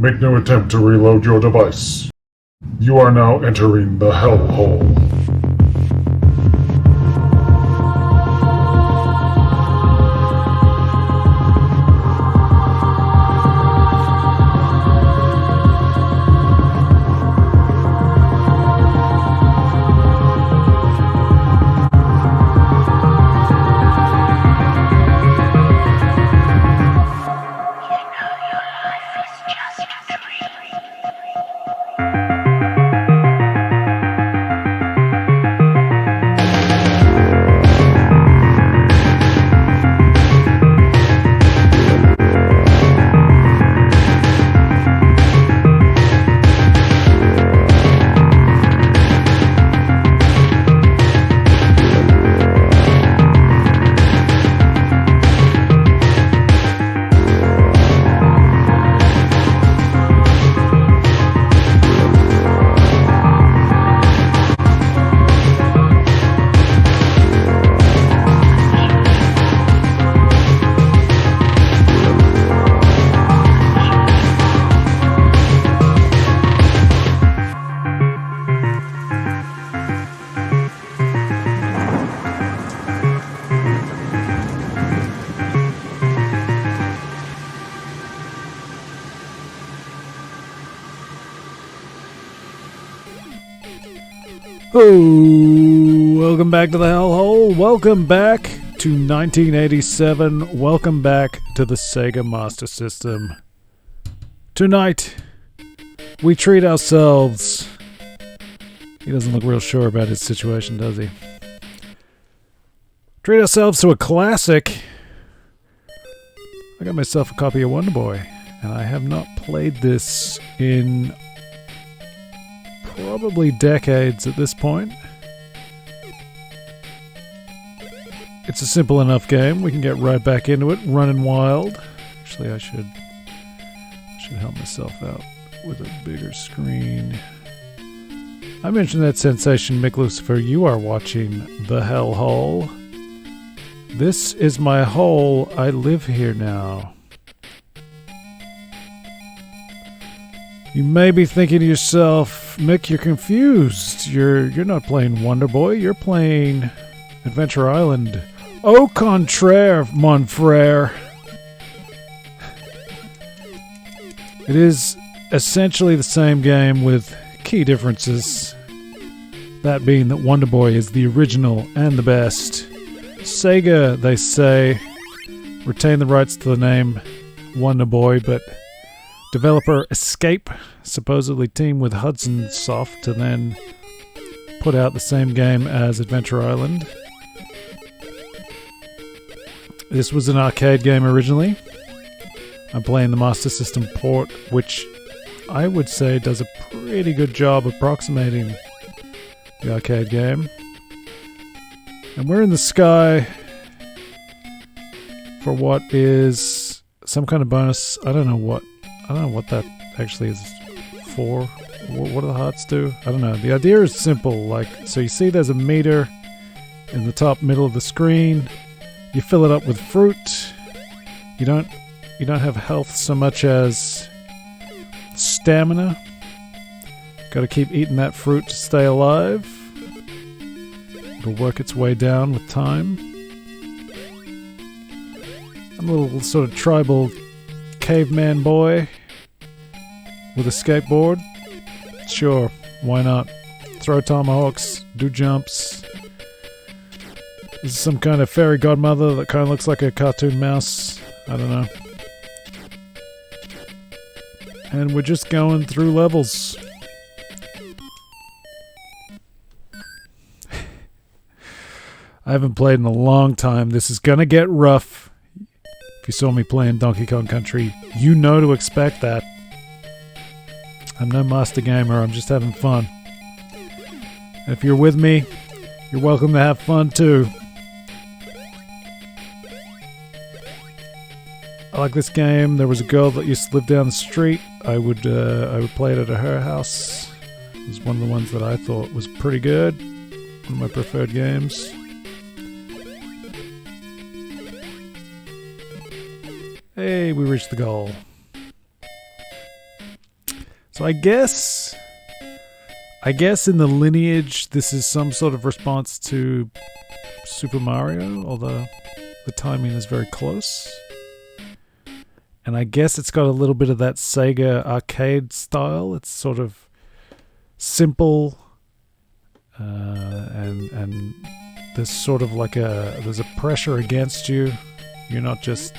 Make no attempt to reload your device. You are now entering the Hellhole. Oh, welcome back to the Hellhole. Welcome back to 1987. Welcome back to the Sega Master System. Tonight, we treat ourselves. He doesn't look real sure about his situation, does he? Treat ourselves to a classic. I got myself a copy of Wonder Boy, and I have not played this in probably decades at this point. It's a simple enough game. We can get right back into it, running wild. Actually, I should help myself out with a bigger screen. I mentioned that sensation, Mick Lucifer. You are watching the Hellhole. This is my hole. I live here now. You may be thinking to yourself, Mick, you're confused. You're not playing Wonder Boy. You're playing Adventure Island. Au contraire, mon frère. It is essentially the same game with key differences. That being that Wonder Boy is the original and the best. Sega, they say, retained the rights to the name Wonder Boy, but developer Escape supposedly teamed with Hudson Soft to then put out the same game as Adventure Island. This was an arcade game originally. I'm playing the Master System port, which I would say does a pretty good job approximating the arcade game. And we're in the sky for what is some kind of bonus. I don't know what that actually is for. What do the hearts do? I don't know. The idea is simple. So you see there's a meter in the top middle of the screen. You fill it up with fruit. You don't have health so much as stamina. Got to keep eating that fruit to stay alive. It'll work its way down with time. I'm a little sort of tribal caveman boy with a skateboard. Sure, why not? Throw tomahawks, do jumps. This is some kind of fairy godmother that kind of looks like a cartoon mouse. I don't know. And we're just going through levels. I haven't played in a long time. This is gonna get rough. If you saw me playing Donkey Kong Country, you know to expect that. I'm no master gamer, I'm just having fun. And if you're with me, you're welcome to have fun too. I like this game. There was a girl that used to live down the street. I would play it at her house. It was one of the ones that I thought was pretty good. One of my preferred games. Hey, we reached the goal. So I guess in the lineage, this is some sort of response to Super Mario, although the timing is very close. And I guess it's got a little bit of that Sega arcade style. It's sort of simple, and there's sort of like there's a pressure against you. You're not just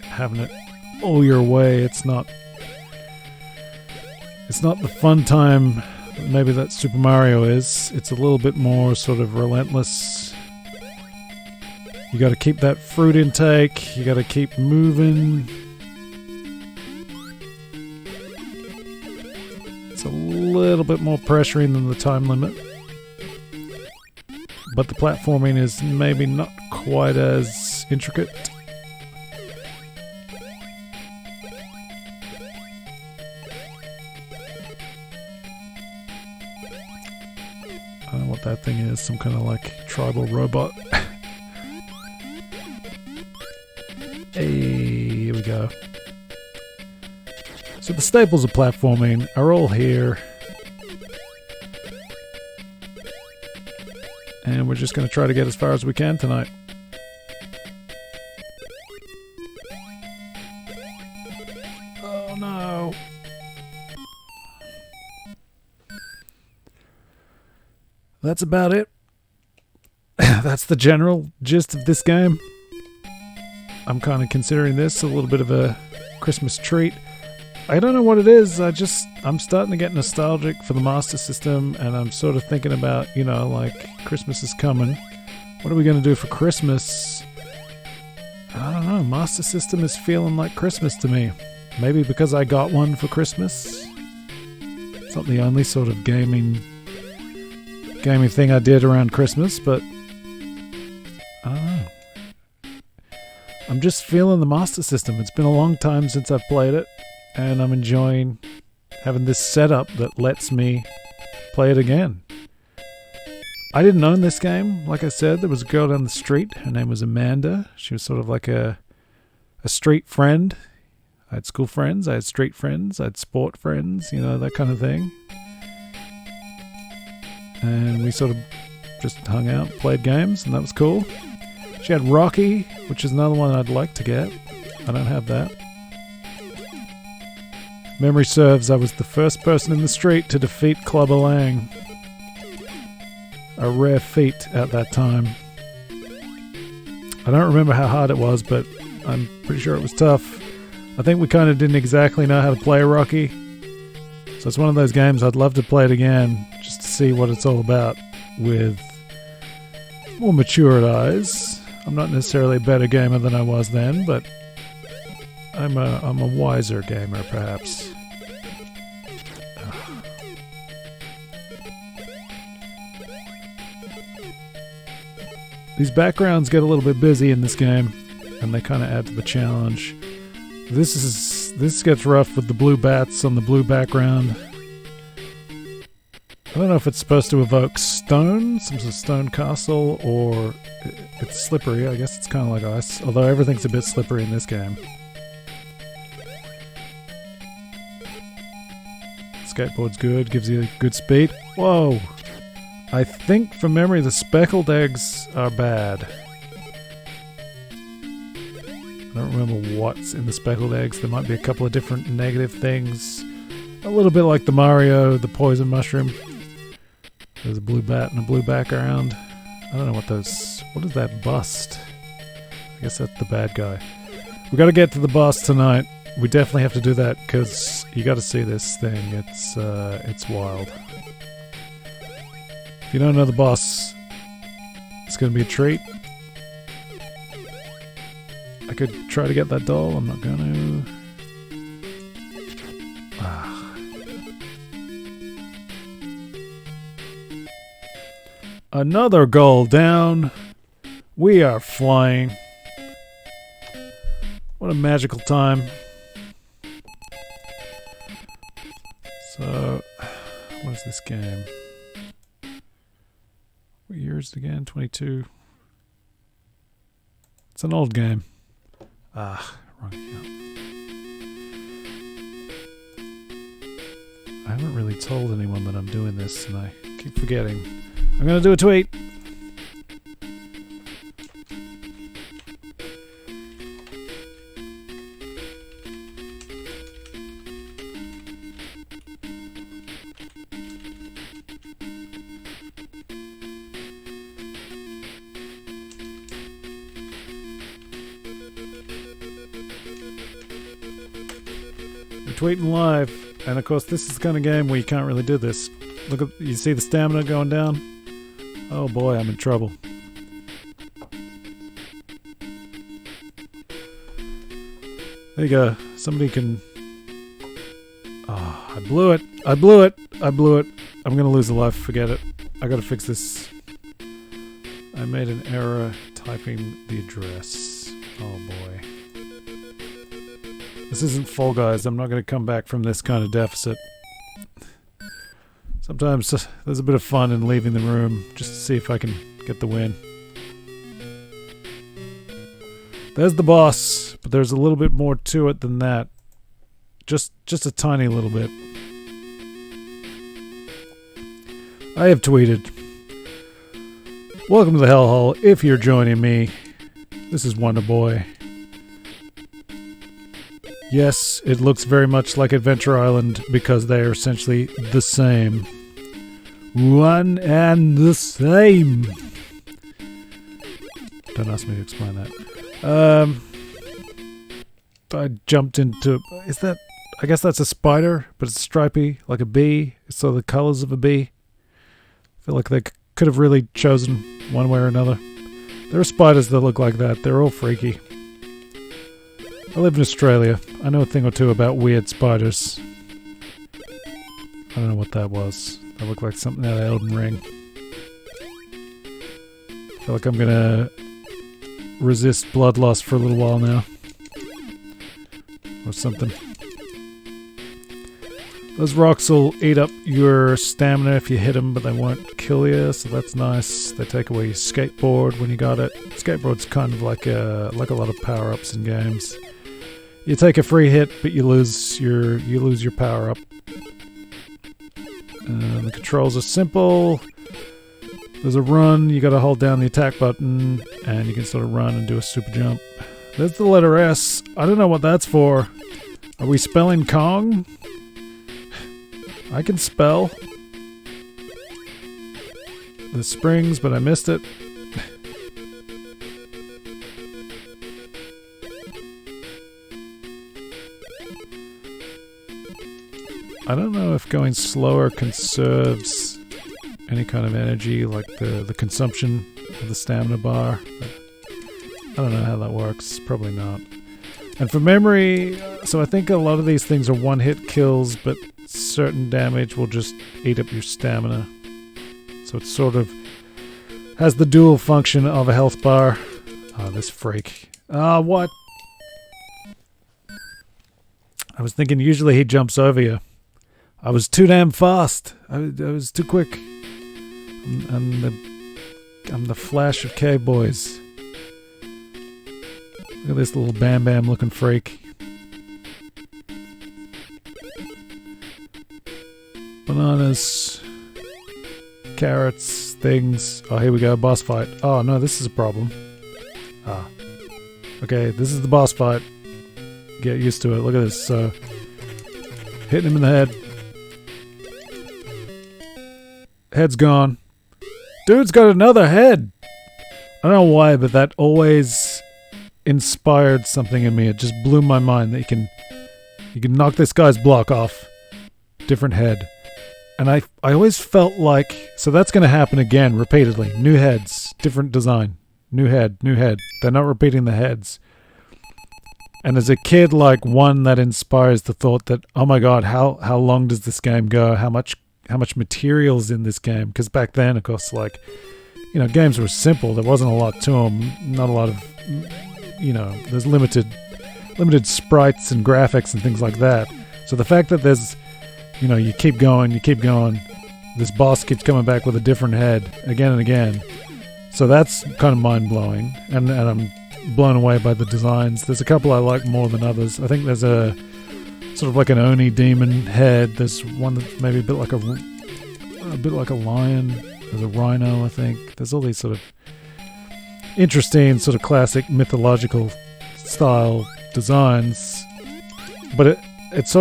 having it all your way. It's not the fun time maybe that Super Mario is. It's a little bit more sort of relentless. You got to keep that fruit intake. You got to keep moving. It's a little bit more pressuring than the time limit. But the platforming is maybe not quite as intricate. I don't know what that thing is. Some kind of like tribal robot. Hey, here we go. So the staples of platforming are all here. And we're just going to try to get as far as we can tonight. Oh no. That's about it. That's the general gist of this game. I'm kind of considering this a little bit of a Christmas treat. I don't know what it is. I'm starting to get nostalgic for the Master System, and I'm sort of thinking about, like Christmas is coming. What are we going to do for Christmas? I don't know. Master System is feeling like Christmas to me. Maybe because I got one for Christmas. It's not the only sort of gaming thing I did around Christmas, but I don't know. I'm just feeling the Master System. It's been a long time since I've played it, and I'm enjoying having this setup that lets me play it again. I didn't own this game. Like I said, there was a girl down the street. Her name was Amanda. She was sort of like a street friend. I had school friends, I had street friends, I had sport friends, that kind of thing. And we sort of just hung out, played games, and that was cool. She had Rocky, which is another one I'd like to get. I don't have that. Memory serves, I was the first person in the street to defeat Clubber Lang. A rare feat at that time. I don't remember how hard it was, but I'm pretty sure it was tough. I think we kind of didn't exactly know how to play Rocky. So it's one of those games I'd love to play it again, just to see what it's all about with more matured eyes. I'm not necessarily a better gamer than I was then, but I'm a wiser gamer, perhaps. These backgrounds get a little bit busy in this game, and they kind of add to the challenge. This gets rough with the blue bats on the blue background. I don't know if it's supposed to evoke stone, some sort of stone castle, or it's slippery. I guess it's kind of like ice, although everything's a bit slippery in this game. Skateboard's good, gives you good speed. Whoa! I think from memory the speckled eggs are bad. I don't remember what's in the speckled eggs. There might be a couple of different negative things. A little bit like the Mario, the poison mushroom. There's a blue bat and a blue background. I don't know what those... What is that bust? I guess that's the bad guy. We gotta get to the boss tonight. We definitely have to do that, because you gotta see this thing. It's wild. If you don't know the boss, it's gonna be a treat. I could try to get that doll. I'm not gonna. Another goal down. We are flying. What a magical time. So, what is this game? What year is it again? 22. It's an old game. Wrong account. I haven't really told anyone that I'm doing this, and I keep forgetting. I'm gonna do a tweet! Tweeting live, and of course this is the kind of game where you can't really do this. Look at, you see the stamina going down? Oh boy, I'm in trouble. There you go. Somebody can... Oh, I blew it. I blew it. I blew it. I'm gonna lose a life. Forget it. I gotta fix this. I made an error typing the address. Oh boy. This isn't Fall Guys. I'm not going to come back from this kind of deficit. Sometimes there's a bit of fun in leaving the room just to see if I can get the win. There's the boss, but there's a little bit more to it than that. Just a tiny little bit. I have tweeted. Welcome to the Hellhole. If you're joining me, this is Wonder Boy. Yes, it looks very much like Adventure Island because they are essentially the same. One and the same. Don't ask me to explain that. I jumped into... Is that... I guess that's a spider, but it's stripy, like a bee. So the colors of a bee. I feel like they could have really chosen one way or another. There are spiders that look like that. They're all freaky. I live in Australia. I know a thing or two about weird spiders. I don't know what that was. That looked like something out of Elden Ring. I feel like I'm gonna resist blood loss for a little while now. Or something. Those rocks will eat up your stamina if you hit them, but they won't kill you, so that's nice. They take away your skateboard when you got it. Skateboard's kind of like a lot of power-ups in games. You take a free hit, but you lose your power up. The controls are simple. There's a run. You got to hold down the attack button, and you can sort of run and do a super jump. There's the letter S. I don't know what that's for. Are we spelling Kong? I can spell. The springs, but I missed it. I don't know if going slower conserves any kind of energy, like the consumption of the stamina bar. I don't know how that works. Probably not. And for memory, so I think a lot of these things are one-hit kills, but certain damage will just eat up your stamina. So it sort of has the dual function of a health bar. Oh, this freak. Ah, what? I was thinking usually he jumps over you. I was too damn fast. I was too quick. I'm the Flash of cave boys. Look at this little Bam Bam looking freak. Bananas. Carrots. Things. Oh, here we go. Boss fight. Oh, no, this is a problem. Ah. Okay, this is the boss fight. Get used to it. Look at this. So, hitting him in the head. Head's gone. Dude's got another head. I don't know why, but that always inspired something in me. It just blew my mind that you can knock this guy's block off. Different head. And I always felt like, so that's going to happen again repeatedly. New heads, different design. New head, new head. They're not repeating the heads. And as a kid, like, one that inspires the thought that, oh my god, how long does this game go? How much material's in this game? Because back then, of course, like, you know, games were simple. There wasn't a lot to them. Not a lot of, you know, there's limited sprites and graphics and things like that. So the fact that there's, you know, you keep going, this boss keeps coming back with a different head again and again. So that's kind of mind-blowing. And I'm blown away by the designs. There's a couple I like more than others. I think there's a sort of like an Oni demon head. There's one that's maybe a bit like a lion. There's a rhino, I think. There's all these sort of interesting, sort of classic mythological style designs, but it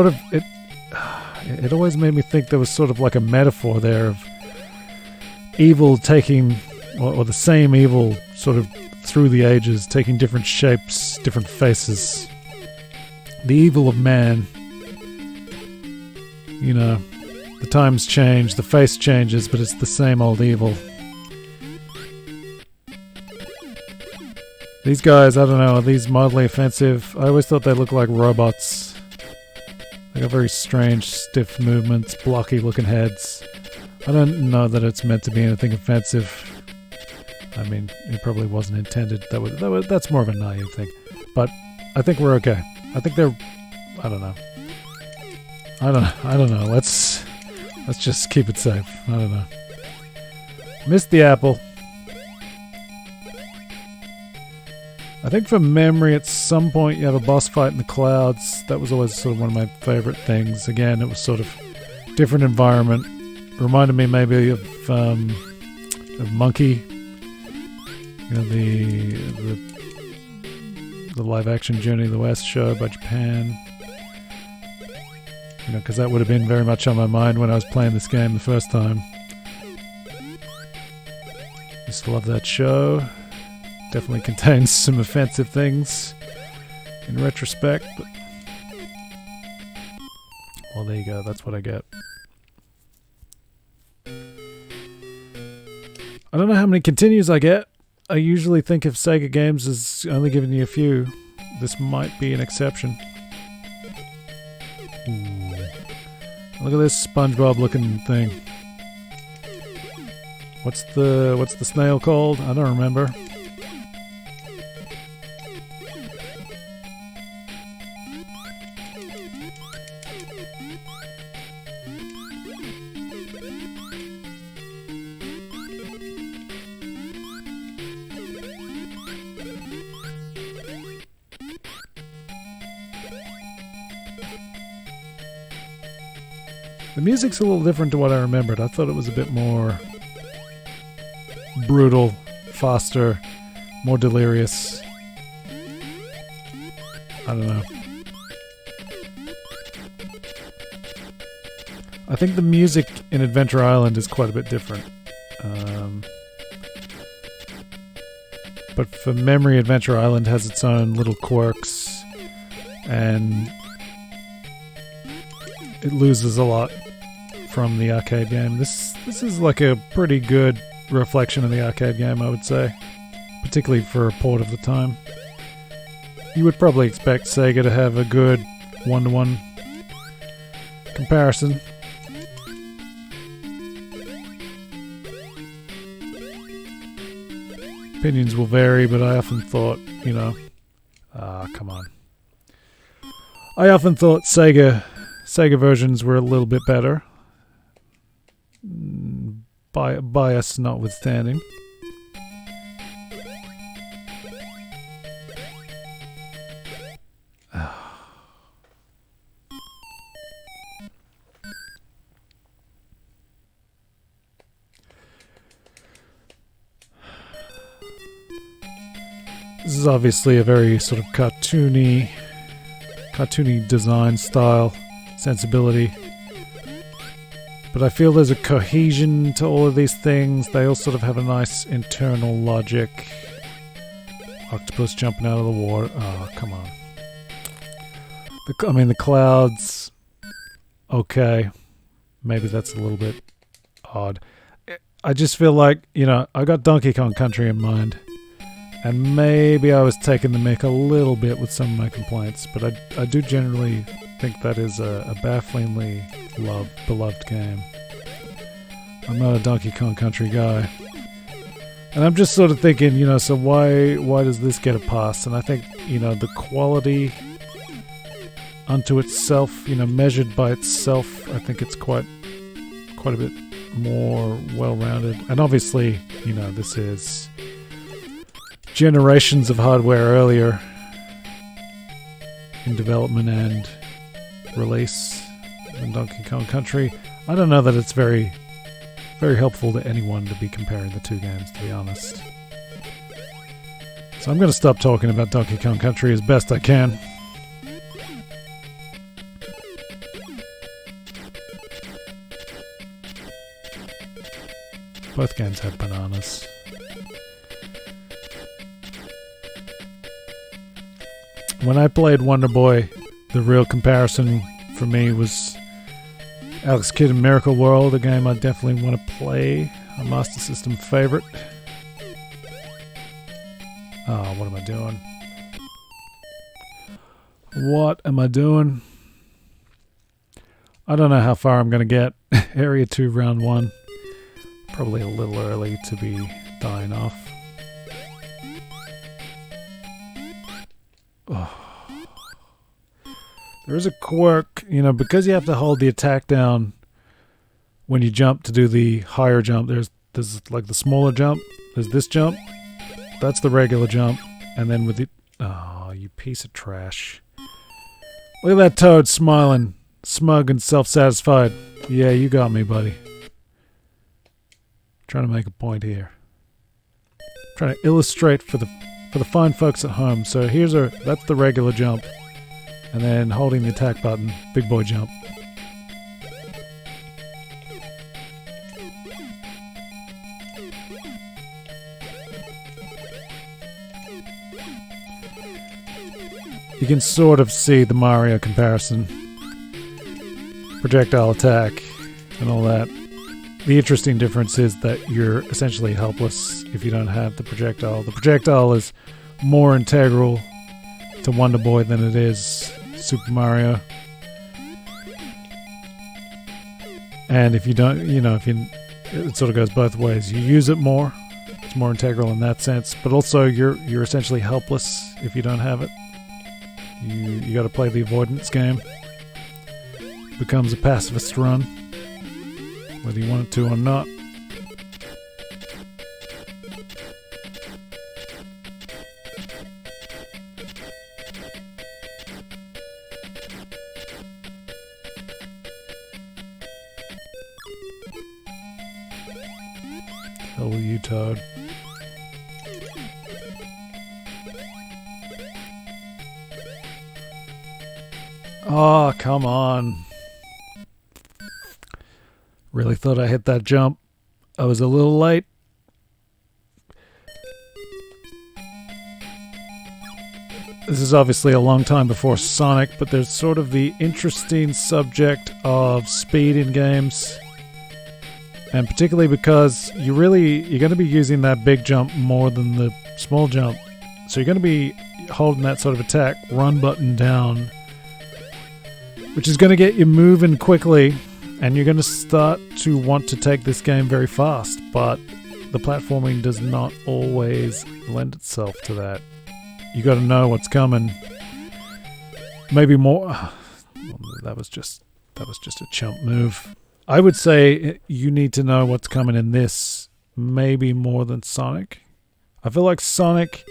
always made me think there was sort of like a metaphor there of evil taking, or the same evil sort of through the ages, taking different shapes, different faces. The evil of man. You know, the times change, the face changes, but it's the same old evil. These guys, I don't know, are these mildly offensive? I always thought they looked like robots. They got very strange, stiff movements, blocky looking heads. I don't know that it's meant to be anything offensive. I mean, it probably wasn't intended. That's more of a naive thing. But I think we're okay. I think they're... I don't know. Let's just keep it safe. I don't know. Missed the apple. I think from memory, at some point you have a boss fight in the clouds. That was always sort of one of my favorite things. Again, it was sort of different environment. Reminded me maybe of Monkey. You know, the live-action Journey to the West show by Japan. You know, because that would have been very much on my mind when I was playing this game the first time. Used to love that show. Definitely contains some offensive things in retrospect, but... Well, there you go. That's what I get. I don't know how many continues I get. I usually think of Sega games as only giving you a few. This might be an exception. Ooh. Look at this SpongeBob looking thing. What's the snail called? I don't remember. The music's a little different to what I remembered. I thought it was a bit more brutal, faster, more delirious. I don't know. I think the music in Adventure Island is quite a bit different. But for memory, Adventure Island has its own little quirks, and it loses a lot from the arcade game. This is like a pretty good reflection of the arcade game, I would say, particularly for a port of the time. You would probably expect Sega to have a good one-to-one comparison. Opinions will vary, but I often thought, you know, come on. I often thought Sega versions were a little bit better. Bias notwithstanding. This is obviously a very sort of cartoony design style, sensibility. But I feel there's a cohesion to all of these things. They all sort of have a nice internal logic. Octopus jumping out of the water. Oh, come on. The clouds. Okay. Maybe that's a little bit odd. I just feel like, you know, I got Donkey Kong Country in mind. And maybe I was taking the mick a little bit with some of my complaints. But I do generally think that is a bafflingly beloved game. I'm not a Donkey Kong Country guy. And I'm just sort of thinking, you know, so why does this get a pass? And I think, you know, the quality unto itself, you know, measured by itself, I think it's quite a bit more well-rounded. And obviously, you know, this is generations of hardware earlier in development and release in Donkey Kong Country. I don't know that it's very, very helpful to anyone to be comparing the two games, to be honest. So I'm going to stop talking about Donkey Kong Country as best I can. Both games have bananas. When I played Wonder Boy, the real comparison for me was Alex Kidd in Miracle World, a game I definitely want to play, a Master System favorite. Oh, what am I doing? What am I doing? I don't know how far I'm going to get. Area 2, Round 1. Probably a little early to be dying off. Oh. There is a quirk, you know, because you have to hold the attack down when you jump to do the higher jump. There's like the smaller jump. There's this jump. That's the regular jump. And then with the... Oh, you piece of trash. Look at that toad smiling. Smug and self-satisfied. Yeah, you got me, buddy. Trying to make a point here. Trying to illustrate for the fine folks at home. So that's the regular jump. And then holding the attack button, big boy jump. You can sort of see the Mario comparison. Projectile attack and all that. The interesting difference is that you're essentially helpless if you don't have the projectile. The projectile is more integral to Wonder Boy than it is Super Mario. And if you don't, you know, it sort of goes both ways. You use it more, it's more integral in that sense, but also you're essentially helpless if you don't have it. You got to play the avoidance game. It becomes a pacifist run, whether you want it to or not. Hell you, Toad. Oh, come on. Really thought I hit that jump. I was a little late. This is obviously a long time before Sonic, but there's sort of the interesting subject of speed in games. And particularly because you're going to be using that big jump more than the small jump. So you're going to be holding that sort of attack run button down, which is going to get you moving quickly, and you're going to start to want to take this game very fast, but the platforming does not always lend itself to that. You got to know what's coming. Maybe more. That was just a chump move. I would say you need to know what's coming in this, maybe more than Sonic. I feel like Sonic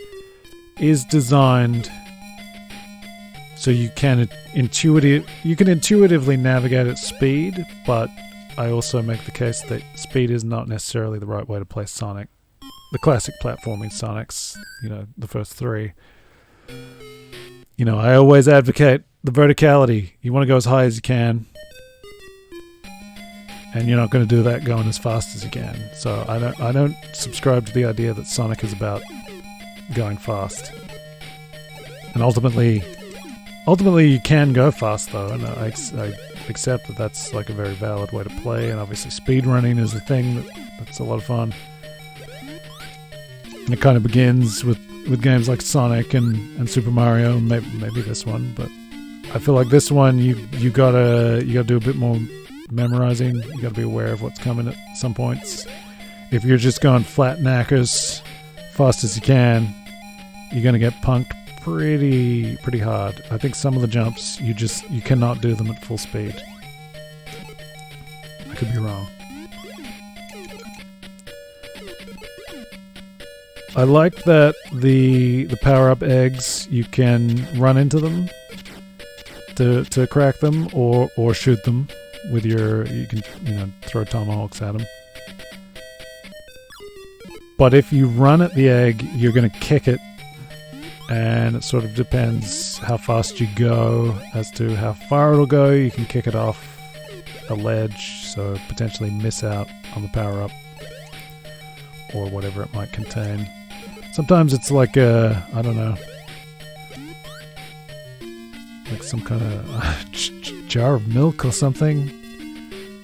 is designed so you can intuitively navigate at speed, but I also make the case that speed is not necessarily the right way to play Sonic. The classic platforming Sonics, you know, the first three. You know, I always advocate the verticality. You want to go as high as you can, and you're not going to do that going as fast as you can. So I don't subscribe to the idea that Sonic is about going fast. And ultimately you can go fast though, and I accept that that's like a very valid way to play, and obviously speedrunning is a thing that's a lot of fun. And it kind of begins with games like Sonic and Super Mario, and maybe this one, but I feel like this one you gotta do a bit more memorizing. You gotta be aware of what's coming at some points. If you're just going flat knackers fast as you can, you're gonna get punked pretty hard. I think some of the jumps you cannot do them at full speed. I could be wrong. I like that the power-up eggs, you can run into them to crack them, or shoot them with your. You can throw tomahawks at them. But if you run at the egg, you're going to kick it, and it sort of depends how fast you go as to how far it'll go. You can kick it off a ledge, so potentially miss out on the power-up or whatever it might contain. Sometimes it's like I don't know, like some kind of jar of milk or something,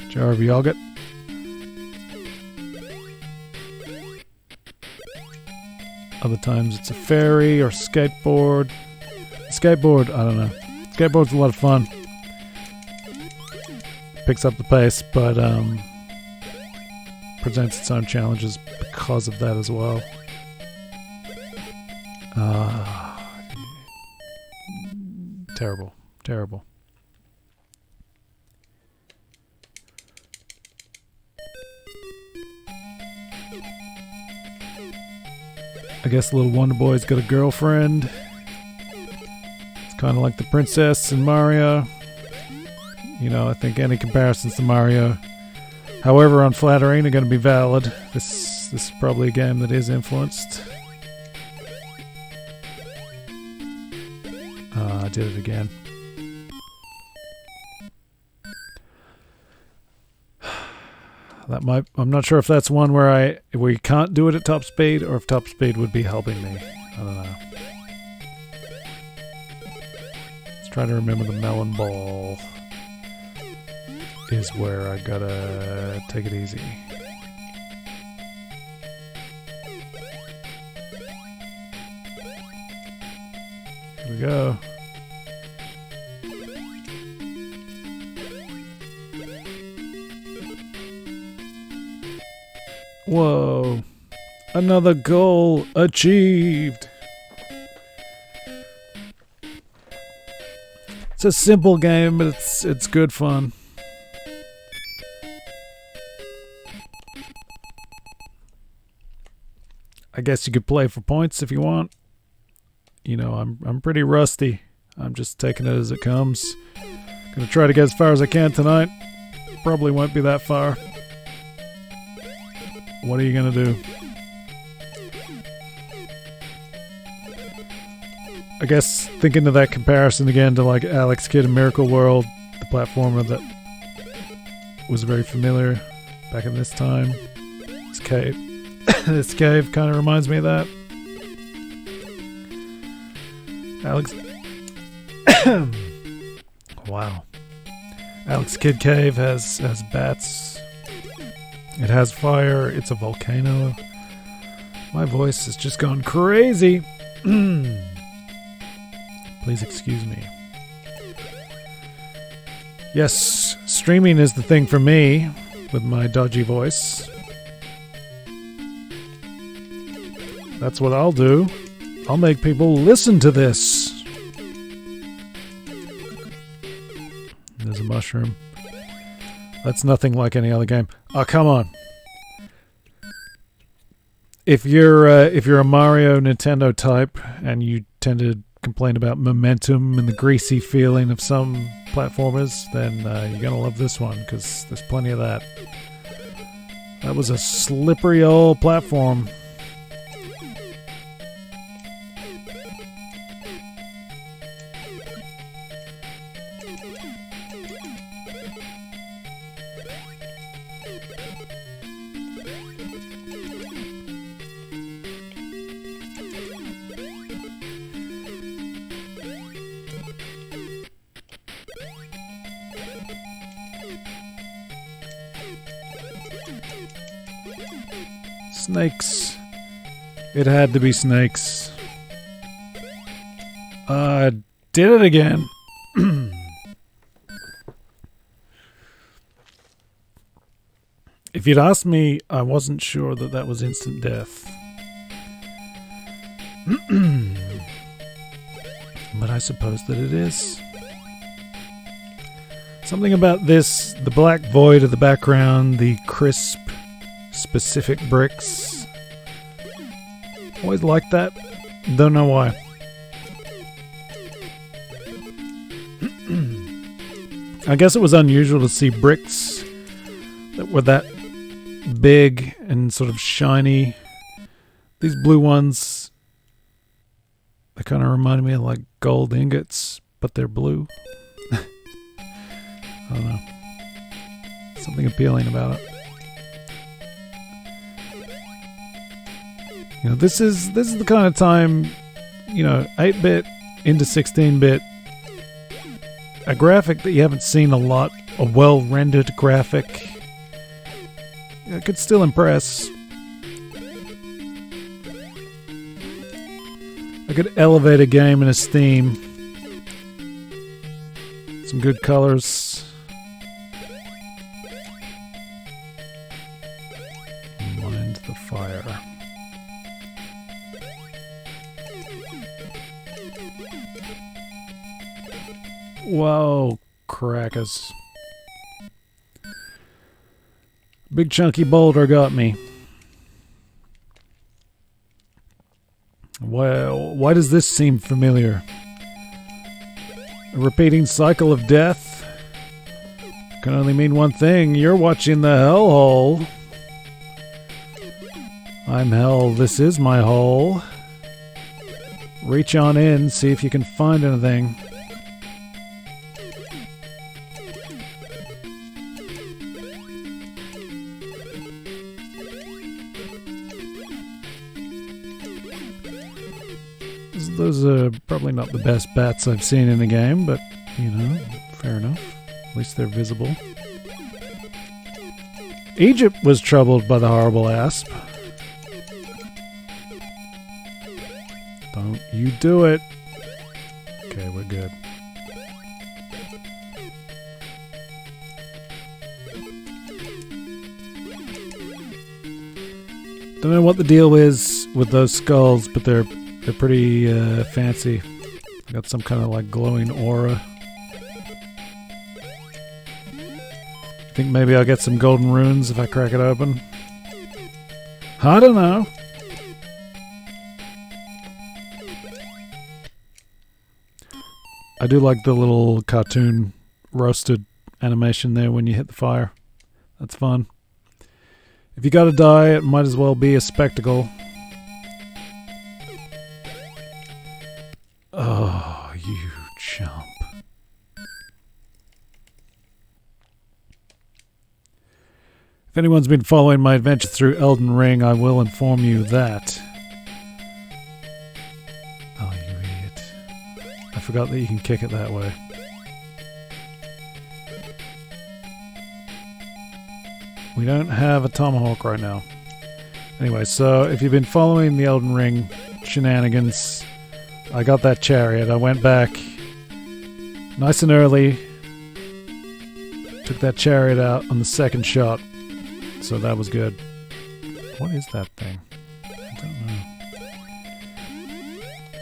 jar of yogurt. Other times it's a ferry or skateboard. Skateboard, I don't know. Skateboard's a lot of fun. Picks up the pace, but presents its own challenges because of that as well. Terrible. Terrible. I guess little Wonder Boy's got a girlfriend. It's kind of like the princess in Mario. I think any comparisons to Mario, however unflattering, are going to be valid. This is probably a game that is influenced. I did it again. I'm not sure if that's one where you can't do it at top speed, or if top speed would be helping me. I don't know. Let's try to remember the melon ball is where I gotta take it easy. Here we go. Whoa. Another goal achieved. It's a simple game, but it's good fun. I guess you could play for points if you want. I'm pretty rusty. I'm just taking it as it comes. Gonna try to get as far as I can tonight. Probably won't be that far. What are you gonna do? I guess thinking of that comparison again to like Alex Kidd in Miracle World, the platformer that was very familiar back in this time. This cave. This cave kind of reminds me of that. Alex. Wow. Alex Kidd Cave has bats. It has fire. It's a volcano. My voice has just gone crazy. Please excuse me. Yes, streaming is the thing for me with my dodgy voice. That's what I'll do. I'll make people listen to this. There's a mushroom. That's nothing like any other game. Oh, come on. If you're a Mario Nintendo type and you tend to complain about momentum and the greasy feeling of some platformers, then you're gonna love this one because there's plenty of that. That was a slippery old platform. Snakes. It had to be snakes. Did it again. If you'd asked me, I wasn't sure that was instant death. But I suppose that it is. Something about this, the black void of the background, the crisp, specific bricks. Always liked that. Don't know why. I guess it was unusual to see bricks that were that big and sort of shiny. These blue ones, they kind of reminded me of like gold ingots, but they're blue. I don't know. Something appealing about it. You know, this is the kind of time, 8-bit into 16-bit, a graphic that you haven't seen a lot, a well-rendered graphic. It could still impress. I could elevate a game in esteem. Some good colors. Mind the fire. Whoa, crackers. Big chunky boulder got me. Well, why does this seem familiar? A repeating cycle of death? Can only mean one thing. You're watching the Hellhole. I'm Hell, this is my hole. Reach on in, see if you can find anything. Those are probably not the best bats I've seen in the game, but, fair enough. At least they're visible. Egypt was troubled by the horrible asp. Don't you do it. Okay, we're good. Don't know what the deal is with those skulls, but they're pretty fancy. Got some kind of like glowing aura. I think maybe I'll get some golden runes if I crack it open. I don't know. I do like the little cartoon roasted animation there when you hit the fire. That's fun. If you gotta die, it might as well be a spectacle. Oh, you chump. If anyone's been following my adventure through Elden Ring, I will inform you that... Oh, you idiot. I forgot that you can kick it that way. We don't have a tomahawk right now. Anyway, so if you've been following the Elden Ring shenanigans... I got that chariot. I went back nice and early. Took that chariot out on the second shot. So that was good. What is that thing? I don't know.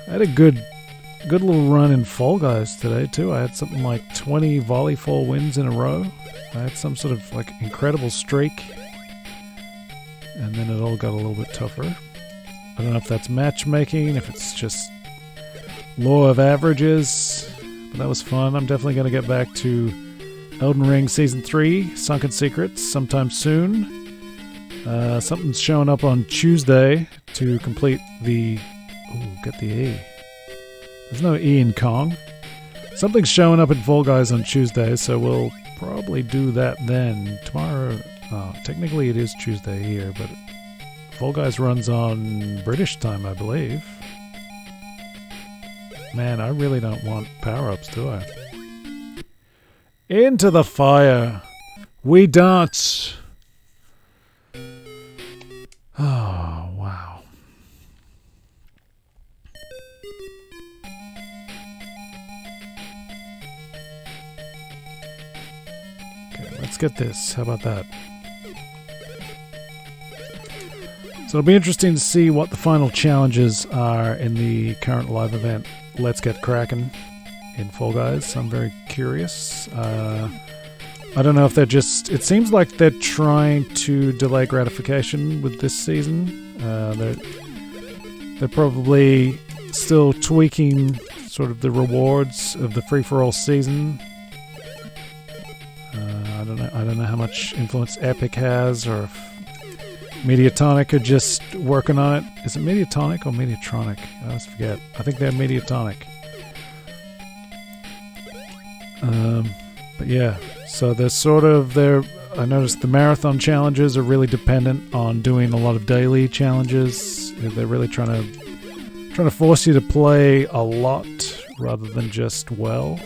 I had a good little run in Fall Guys today too. I had something like 20 volleyball wins in a row. I had some sort of like incredible streak. And then it all got a little bit tougher. I don't know if that's matchmaking, if it's just law of averages, but that was fun. I'm definitely going to get back to Elden Ring Season 3, Sunken Secrets, sometime soon. Something's showing up on Tuesday to complete the... Ooh, get the E. There's no E in Kong. Something's showing up in Fall Guys on Tuesday, so we'll probably do that then. Tomorrow... Oh, technically it is Tuesday here, but Fall Guys runs on British time, I believe. Man, I really don't want power-ups, do I? Into the fire we dance. Oh, wow. Okay, let's get this. How about that? So it'll be interesting to see what the final challenges are in the current live event. Let's Get Crackin' in Fall Guys. I'm very curious. I don't know if they're just... It seems like they're trying to delay gratification with this season. They're probably still tweaking sort of the rewards of the free-for-all season. I don't know how much influence Epic has, or if Mediatonic are just working on it. Is it Mediatonic or Mediatronic? I always forget. I think they're Mediatonic. But yeah, so I noticed the marathon challenges are really dependent on doing a lot of daily challenges. They're really trying to force you to play a lot rather than just well.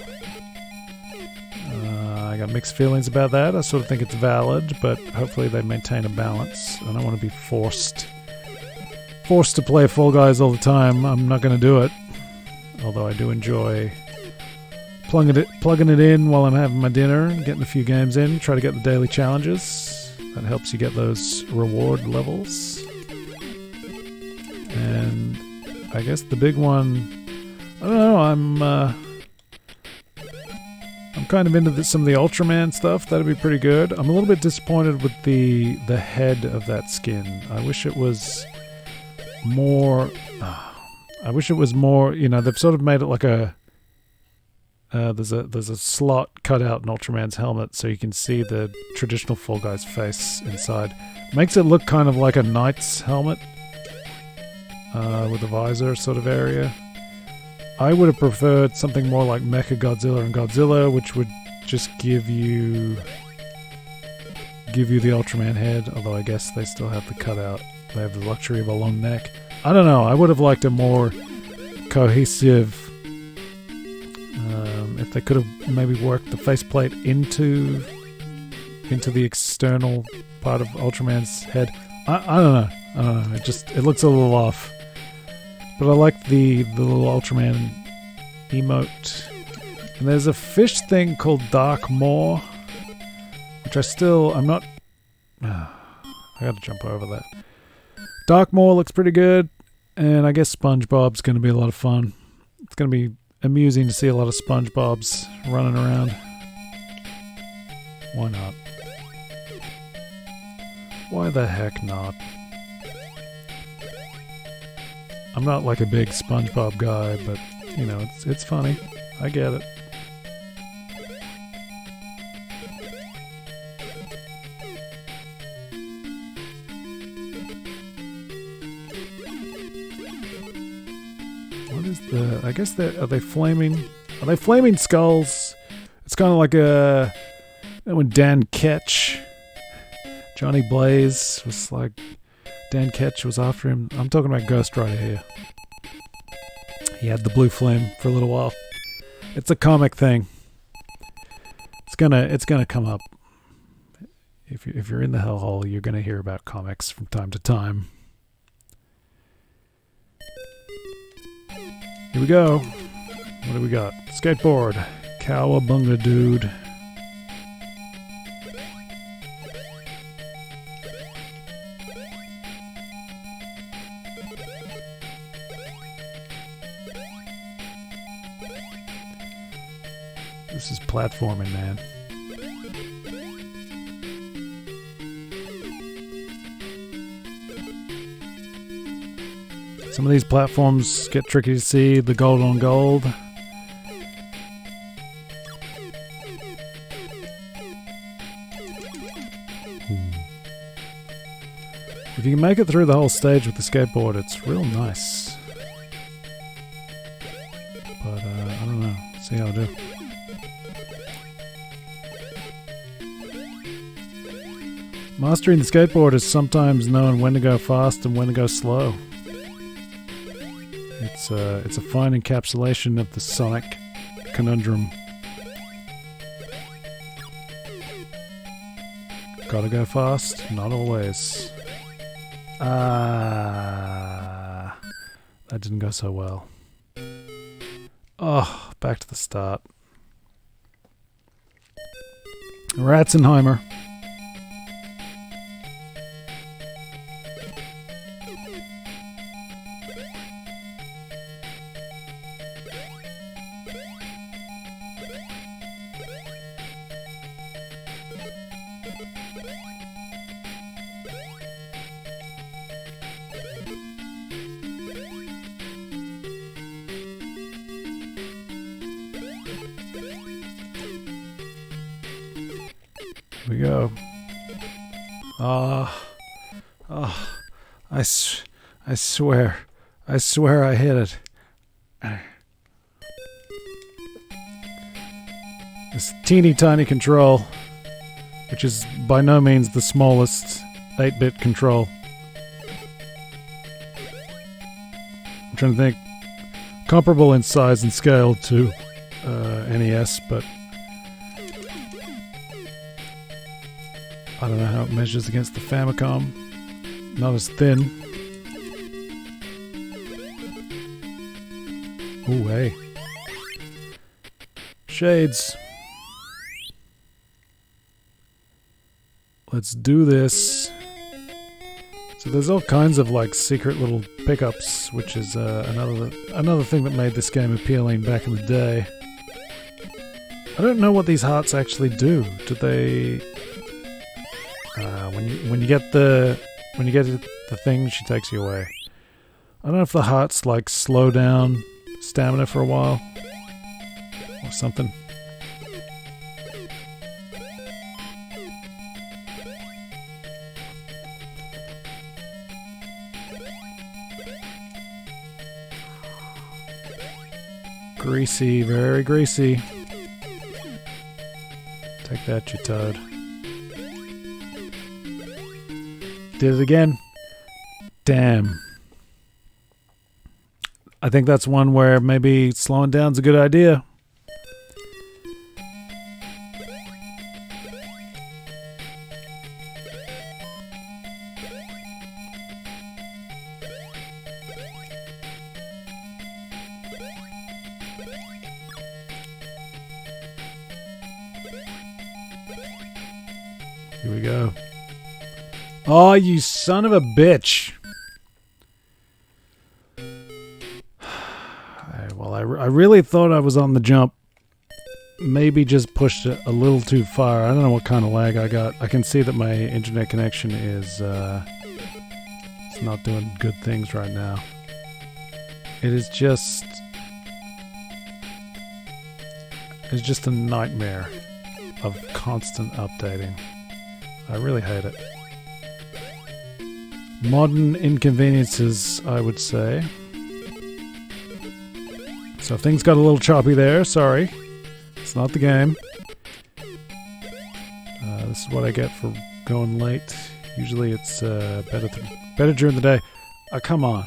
I got mixed feelings about that. I sort of think it's valid, but hopefully they maintain a balance. I don't want to be forced to play Fall Guys all the time. I'm not going to do it, although I do enjoy plugging it in while I'm having my dinner and getting a few games in. Try to get the daily challenges. That helps you get those reward levels. And I guess the big one, I don't know, I'm kind of into some of the Ultraman stuff. That'd be pretty good. I'm a little bit disappointed with the head of that skin. I wish it was more, you know, they've sort of made it like a, there's a slot cut out in Ultraman's helmet so you can see the traditional Fall Guys face inside. Makes it look kind of like a knight's helmet with a visor sort of area. I would have preferred something more like Mecha Godzilla and Godzilla, which would just give you the Ultraman head, although I guess they still have the cutout. They have the luxury of a long neck. I don't know, I would have liked a more cohesive, if they could have maybe worked the faceplate into the external part of Ultraman's head. I don't know. It looks a little off. But I like the little Ultraman emote. And there's a fish thing called Dark Maw, which I'm not... I gotta jump over that. Dark Maw looks pretty good, and I guess SpongeBob's gonna be a lot of fun. It's gonna be amusing to see a lot of SpongeBobs running around. Why not? Why the heck not? I'm not like a big SpongeBob guy, but, you know, it's funny. I get it. What is I guess are they flaming skulls? It's kind of like when Dan Ketch, Johnny Blaze was like, Dan Ketch was after him. I'm talking about Ghost Rider here. He had the blue flame for a little while. It's a comic thing. It's gonna come up. If you're in the Hellhole, you're gonna hear about comics from time to time. Here we go. What do we got? Skateboard. Cowabunga dude. This is platforming, man. Some of these platforms get tricky to see, the gold on gold. If you can make it through the whole stage with the skateboard, it's real nice. But, I don't know. See how I do. Mastering the skateboard is sometimes knowing when to go fast and when to go slow. It's a fine encapsulation of the Sonic conundrum. Gotta go fast, not always. That didn't go so well. Oh, back to the start. Ratzenheimer. Here we go. I swear I hit it. This teeny tiny control, which is by no means the smallest 8-bit control. I'm trying to think. Comparable in size and scale to NES, but I don't know how it measures against the Famicom. Not as thin. Ooh, hey. Shades. Let's do this. So there's all kinds of like secret little pickups, which is another thing that made this game appealing back in the day. I don't know what these hearts actually do. Do they? When you get the thing, she takes you away. I don't know if the hearts like slow down stamina for a while or something. Greasy, very greasy. Take that, you toad. Did it again. Damn. I think that's one where maybe slowing down's a good idea. Here we go. Oh, you son of a bitch. Well, I really thought I was on the jump. Maybe just pushed it a little too far. I don't know what kind of lag I got. I can see that my internet connection is it's not doing good things right now. It is just... It's just a nightmare of constant updating. I really hate it. Modern inconveniences, I would say. So things got a little choppy there, sorry. It's not the game. This is what I get for going late. Usually it's better during the day. Come on.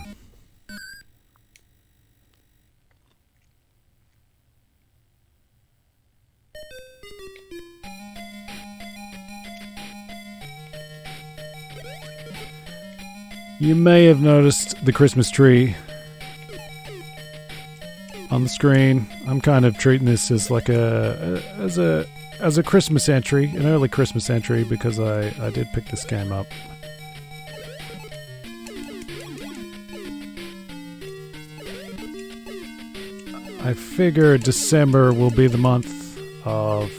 You may have noticed the Christmas tree on the screen. I'm kind of treating this as like as a Christmas entry, an early Christmas entry, because I did pick this game up. I figure December will be the month of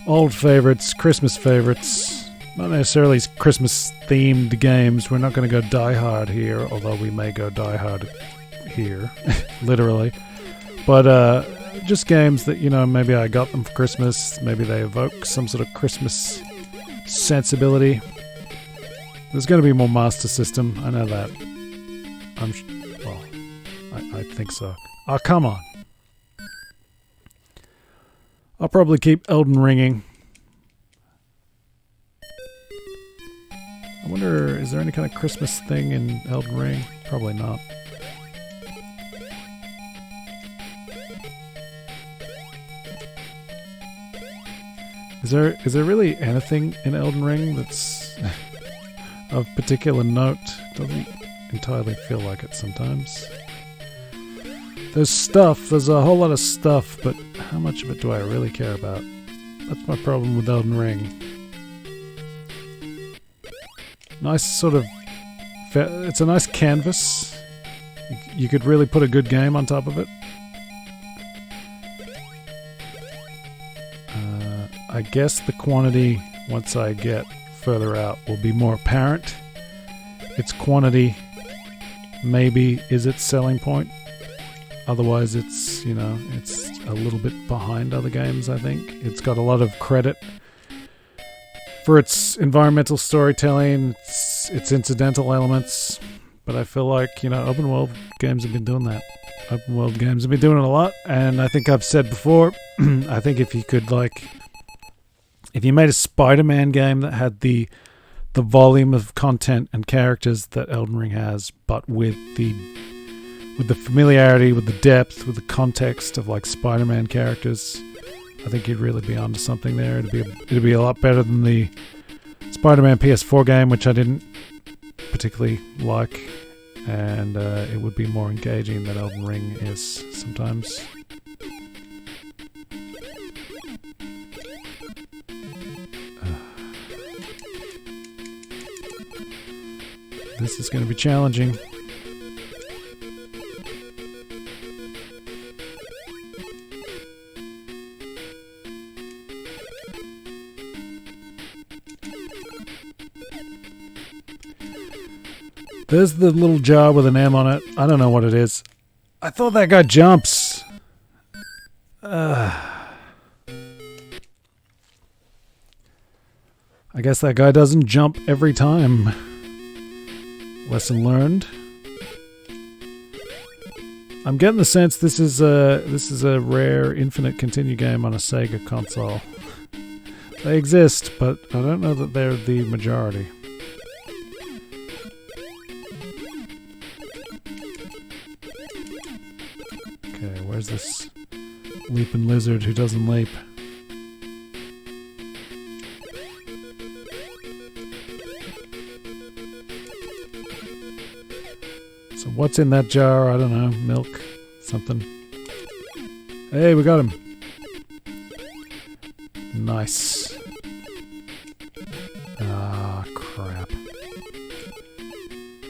old favorites, Christmas favorites. Not necessarily Christmas-themed games. We're not going to go Die Hard here, although we may go Die Hard here, literally. But just games that, you know, maybe I got them for Christmas. Maybe they evoke some sort of Christmas sensibility. There's going to be more Master System. I know that. I think so. Oh, come on. I'll probably keep Elden Ringing. I wonder, is there any kind of Christmas thing in Elden Ring? Probably not. Is there really anything in Elden Ring that's of particular note? Doesn't entirely feel like it sometimes. There's stuff, there's a whole lot of stuff, but how much of it do I really care about? That's my problem with Elden Ring. Nice sort of... It's a nice canvas. You could really put a good game on top of it. I guess the quantity, once I get further out, will be more apparent. Its quantity maybe is its selling point. Otherwise it's, you know, it's a little bit behind other games, I think. It's got a lot of credit for its environmental storytelling, its incidental elements. But I feel like, open world games have been doing that. Open world games have been doing it a lot, and I think I've said before, I think if you could, if you made a Spider-Man game that had the volume of content and characters that Elden Ring has, but with the familiarity, with the depth, with the context of Spider-Man characters, I think you'd really be onto something there. It'd be a lot better than the Spider-Man PS4 game, which I didn't particularly like, and it would be more engaging than Elden Ring is sometimes. This is going to be challenging. There's the little jar with an M on it. I don't know what it is. I thought that guy jumps. I guess that guy doesn't jump every time. Lesson learned. I'm getting the sense this is a rare infinite continue game on a Sega console. They exist, but I don't know that they're the majority. Okay, where's this leaping lizard who doesn't leap? So what's in that jar? I don't know. Milk? Something. Hey, we got him. Nice. Ah, crap.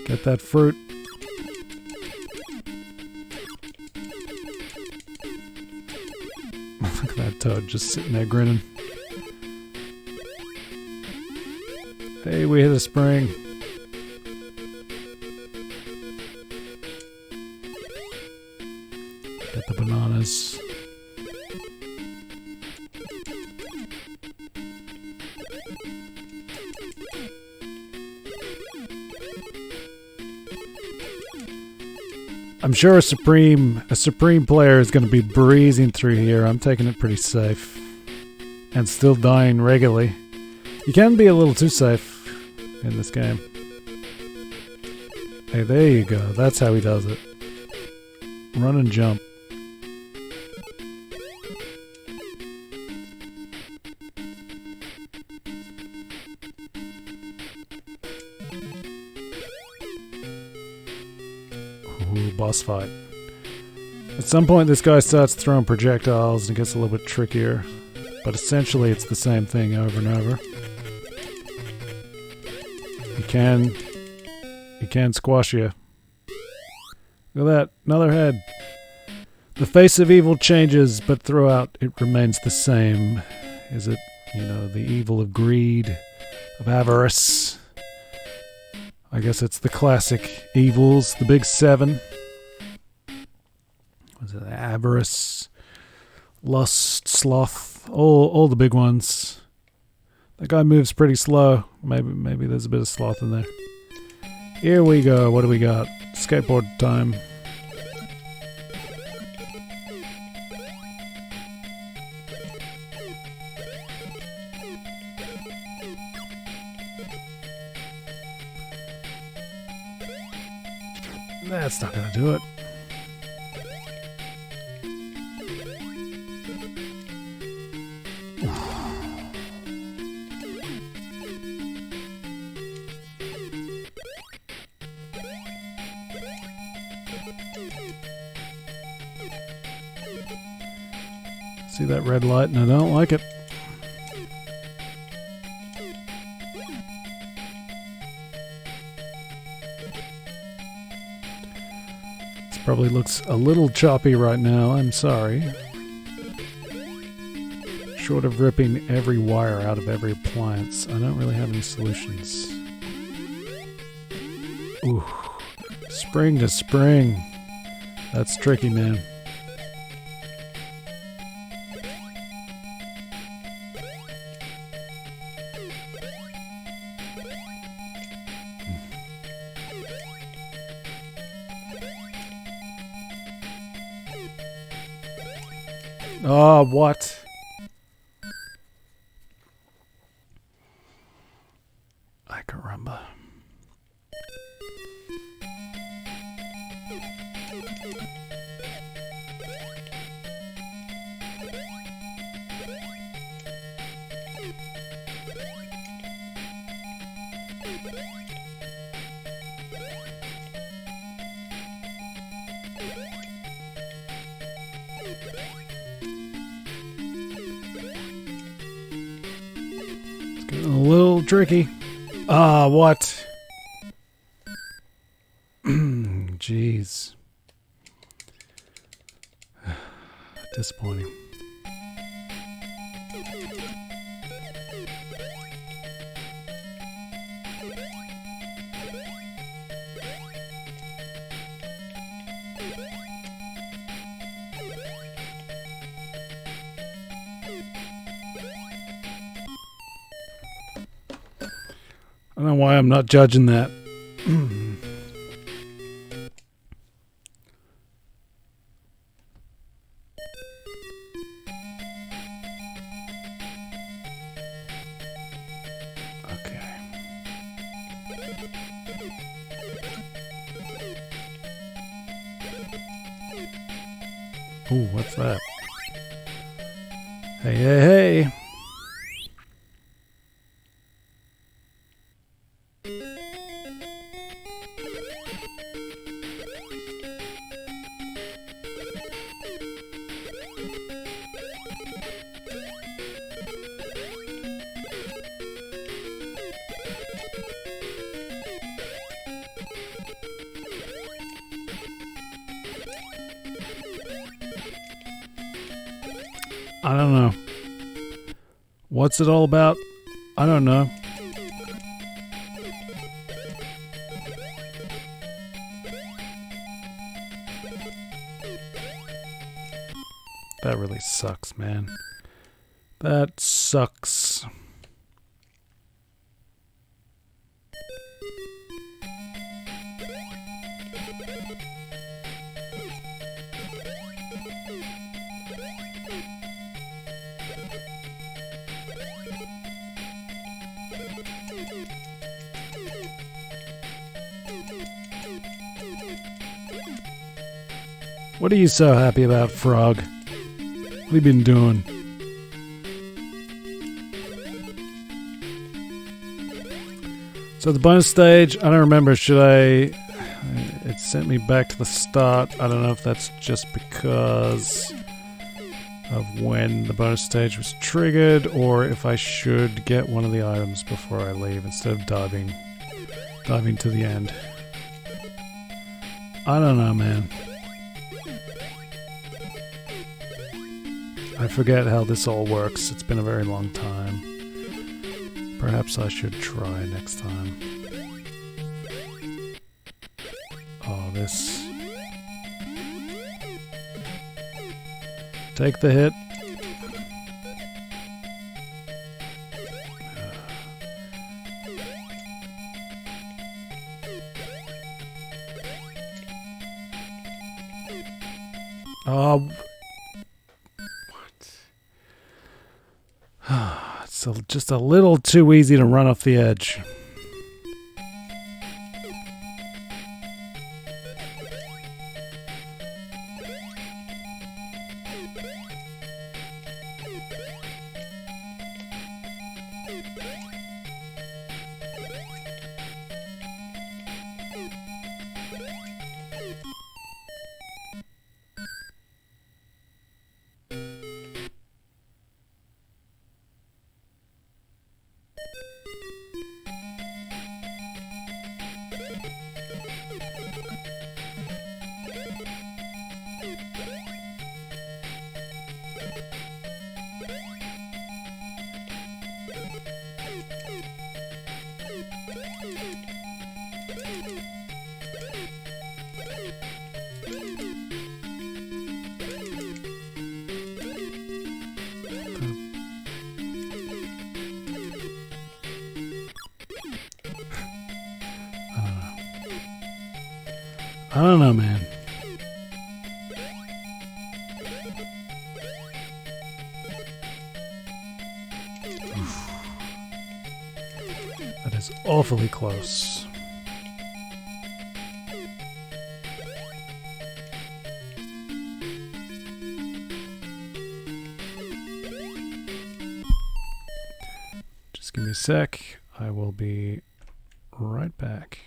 Get that fruit. Look at that toad just sitting there grinning. Hey, we hit a spring. Get the bananas. I'm sure a supreme player is going to be breezing through here. I'm taking it pretty safe. And still dying regularly. You can be a little too safe in this game. Hey, there you go. That's how he does it. Run and jump. Ooh, boss fight. At some point this guy starts throwing projectiles and it gets a little bit trickier. But essentially it's the same thing over and over. He can squash you. Look at that, another head. The face of evil changes, but throughout it remains the same. Is it, the evil of greed, of avarice? I guess it's the classic evils, the big seven. Was it avarice, lust, sloth, all the big ones. That guy moves pretty slow. Maybe there's a bit of sloth in there. Here we go. What do we got? Skateboard time. That's not gonna do it. See that red light and I don't like it. This probably looks a little choppy right now, I'm sorry. Short of ripping every wire out of every appliance, I don't really have any solutions. Ooh, spring to spring. That's tricky, man. Oh, what? I can remember. It's getting a little tricky. Ah, what? Jeez. Disappointing. I don't know why I'm not judging that. Okay. Ooh, what's that? Hey, hey, hey. I don't know. What's it all about? I don't know. That really sucks, man. That sucks. What are you so happy about, Frog? What have you been doing? So the bonus stage, I don't remember, should I... It sent me back to the start. I don't know if that's just because of when the bonus stage was triggered, or if I should get one of the items before I leave instead of diving to the end. I don't know, man. I forget how this all works. It's been a very long time. Perhaps I should try next time. Oh, this. Take the hit. Oh. It's just a little too easy to run off the edge. I don't know, man. was awfully close. Just give me a sec. I will be right back.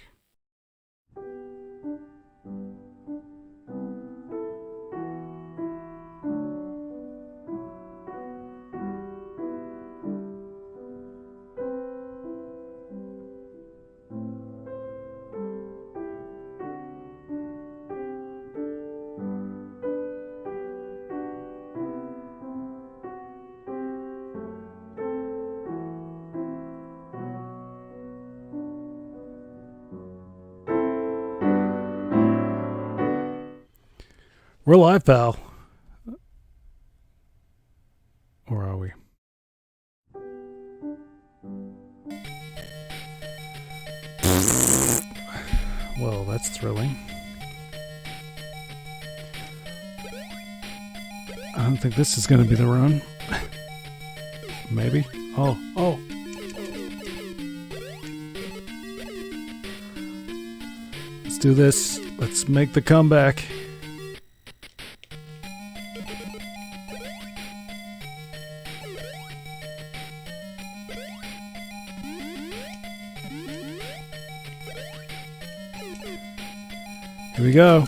We're live, pal. Or are we? Well, that's thrilling. I don't think this is going to be the run. Maybe. Oh. Let's do this. Let's make the comeback. Here we go.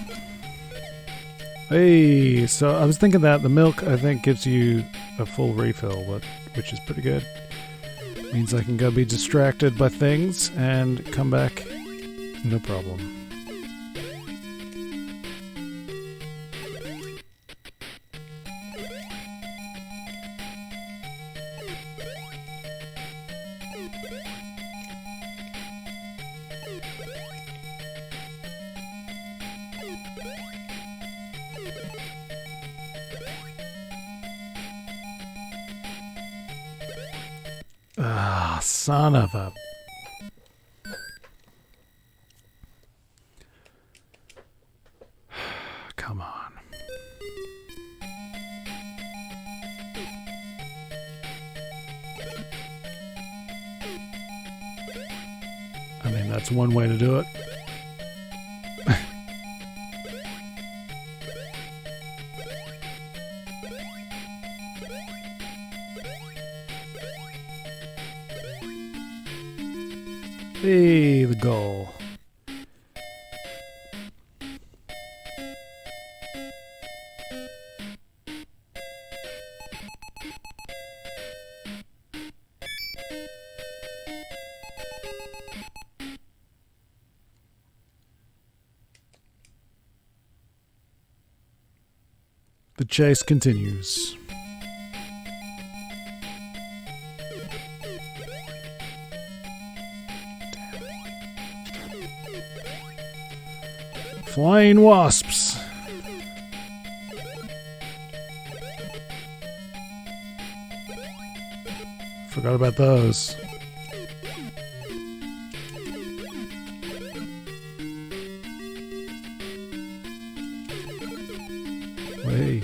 Hey, so I was thinking that the milk, I think, gives you a full refill, which is pretty good. Means I can go be distracted by things and come back, no problem. Ah, son of a... Come on. I mean, that's one way to do it. Hey, the goal. The chase continues. Flying wasps. Forgot about those. Hey.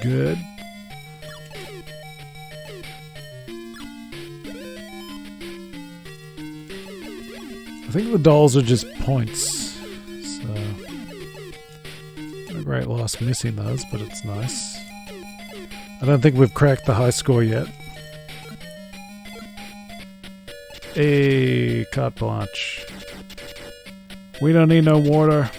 Good. I think the dolls are just points, so not a great loss missing those, but it's nice. I don't think we've cracked the high score yet. Hey, carte blanche. We don't need no water.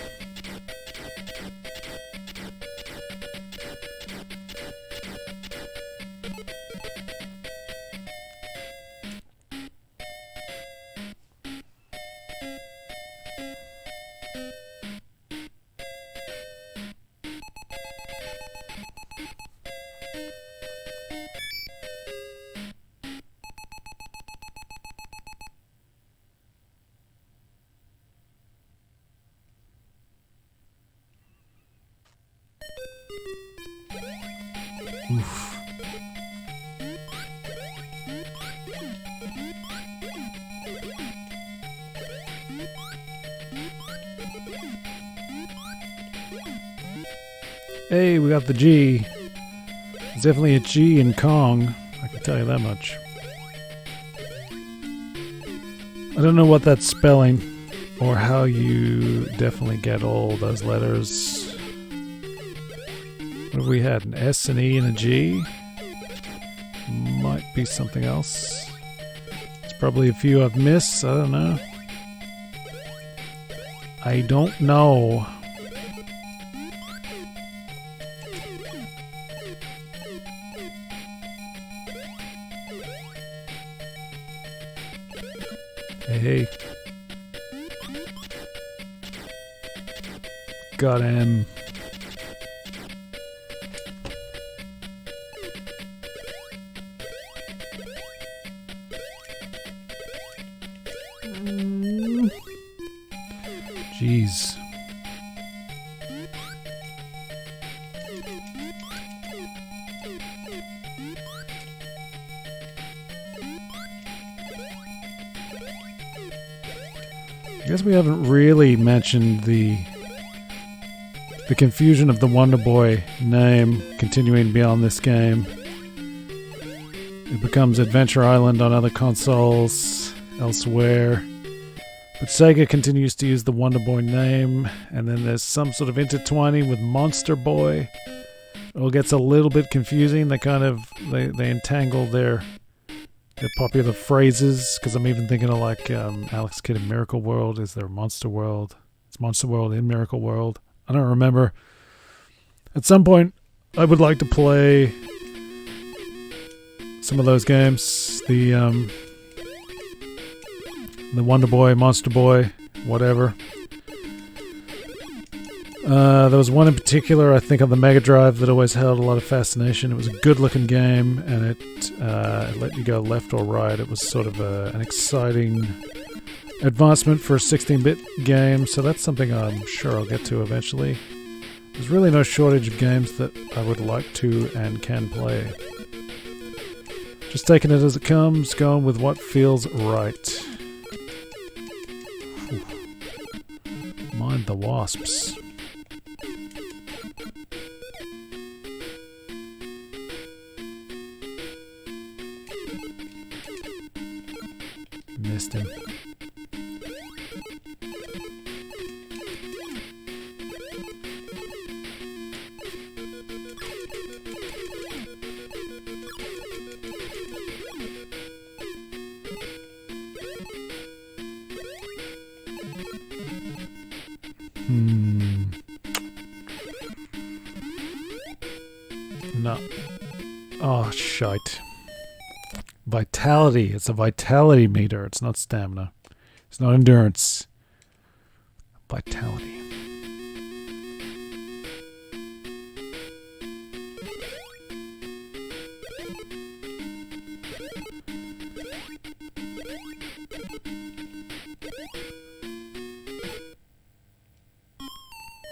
Oof. Hey, we got the G. There's definitely a G in Kong. I can tell you that much. I don't know what that's spelling or how you definitely get all those letters. What have we had? An S, an E, and a G? Might be something else. There's probably a few I've missed. I don't know. I don't know. Hey. Got him. Jeez. I guess we haven't really mentioned the confusion of the Wonder Boy name continuing beyond this game. It becomes Adventure Island on other consoles elsewhere. But Sega continues to use the Wonder Boy name, and then there's some sort of intertwining with Monster Boy. It all gets a little bit confusing. They entangle their popular phrases, because I'm even thinking of like Alex Kidd in Miracle World. Is there a Monster World? It's Monster World in Miracle World. I don't remember. At some point, I would like to play some of those games. The Wonder Boy, Monster Boy, whatever. There was one in particular, I think, on the Mega Drive that always held a lot of fascination. It was a good-looking game, and it let you go left or right. It was sort of an exciting advancement for a 16-bit game, so that's something I'm sure I'll get to eventually. There's really no shortage of games that I would like to and can play. Just taking it as it comes, going with what feels right. Mind the wasps. Missed him. No. Oh, shite. Vitality. It's a vitality meter. It's not stamina. It's not endurance. Vitality.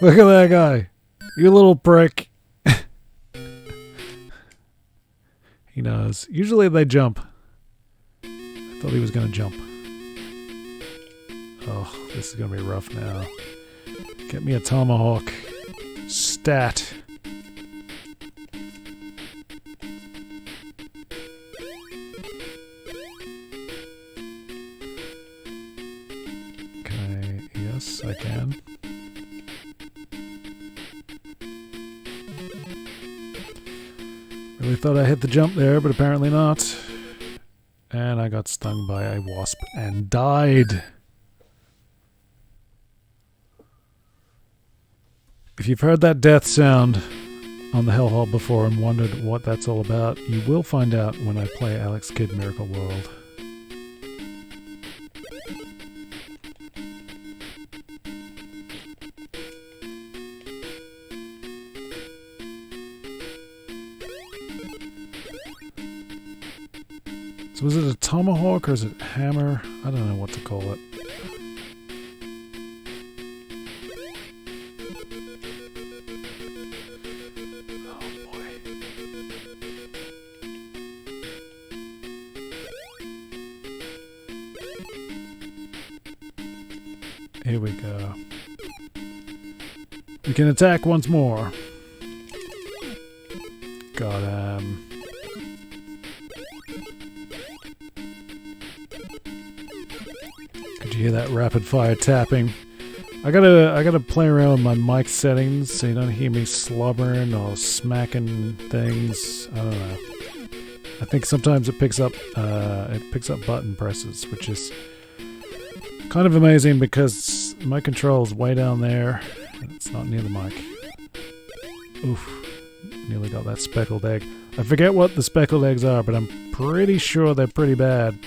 Look at that guy. You little prick. He knows. Usually they jump. I thought he was going to jump. Oh, this is going to be rough now. Get me a tomahawk. Stat. Okay, yes, I can. Really thought I hit the jump there, but apparently not. And I got stung by a wasp and died. If you've heard that death sound on the Hellhole before and wondered what that's all about, you will find out when I play Alex Kidd Miracle World. So was it a tomahawk or is it a hammer? I don't know what to call it. Oh boy. Here we go. We can attack once more. God, could you hear that rapid fire tapping? I gotta play around with my mic settings so you don't hear me slobbering or smacking things. I don't know. I think sometimes it picks up button presses, which is kind of amazing because my control's way down there and it's not near the mic. Oof. Nearly got that speckled egg. I forget what the speckled eggs are, but I'm pretty sure they're pretty bad.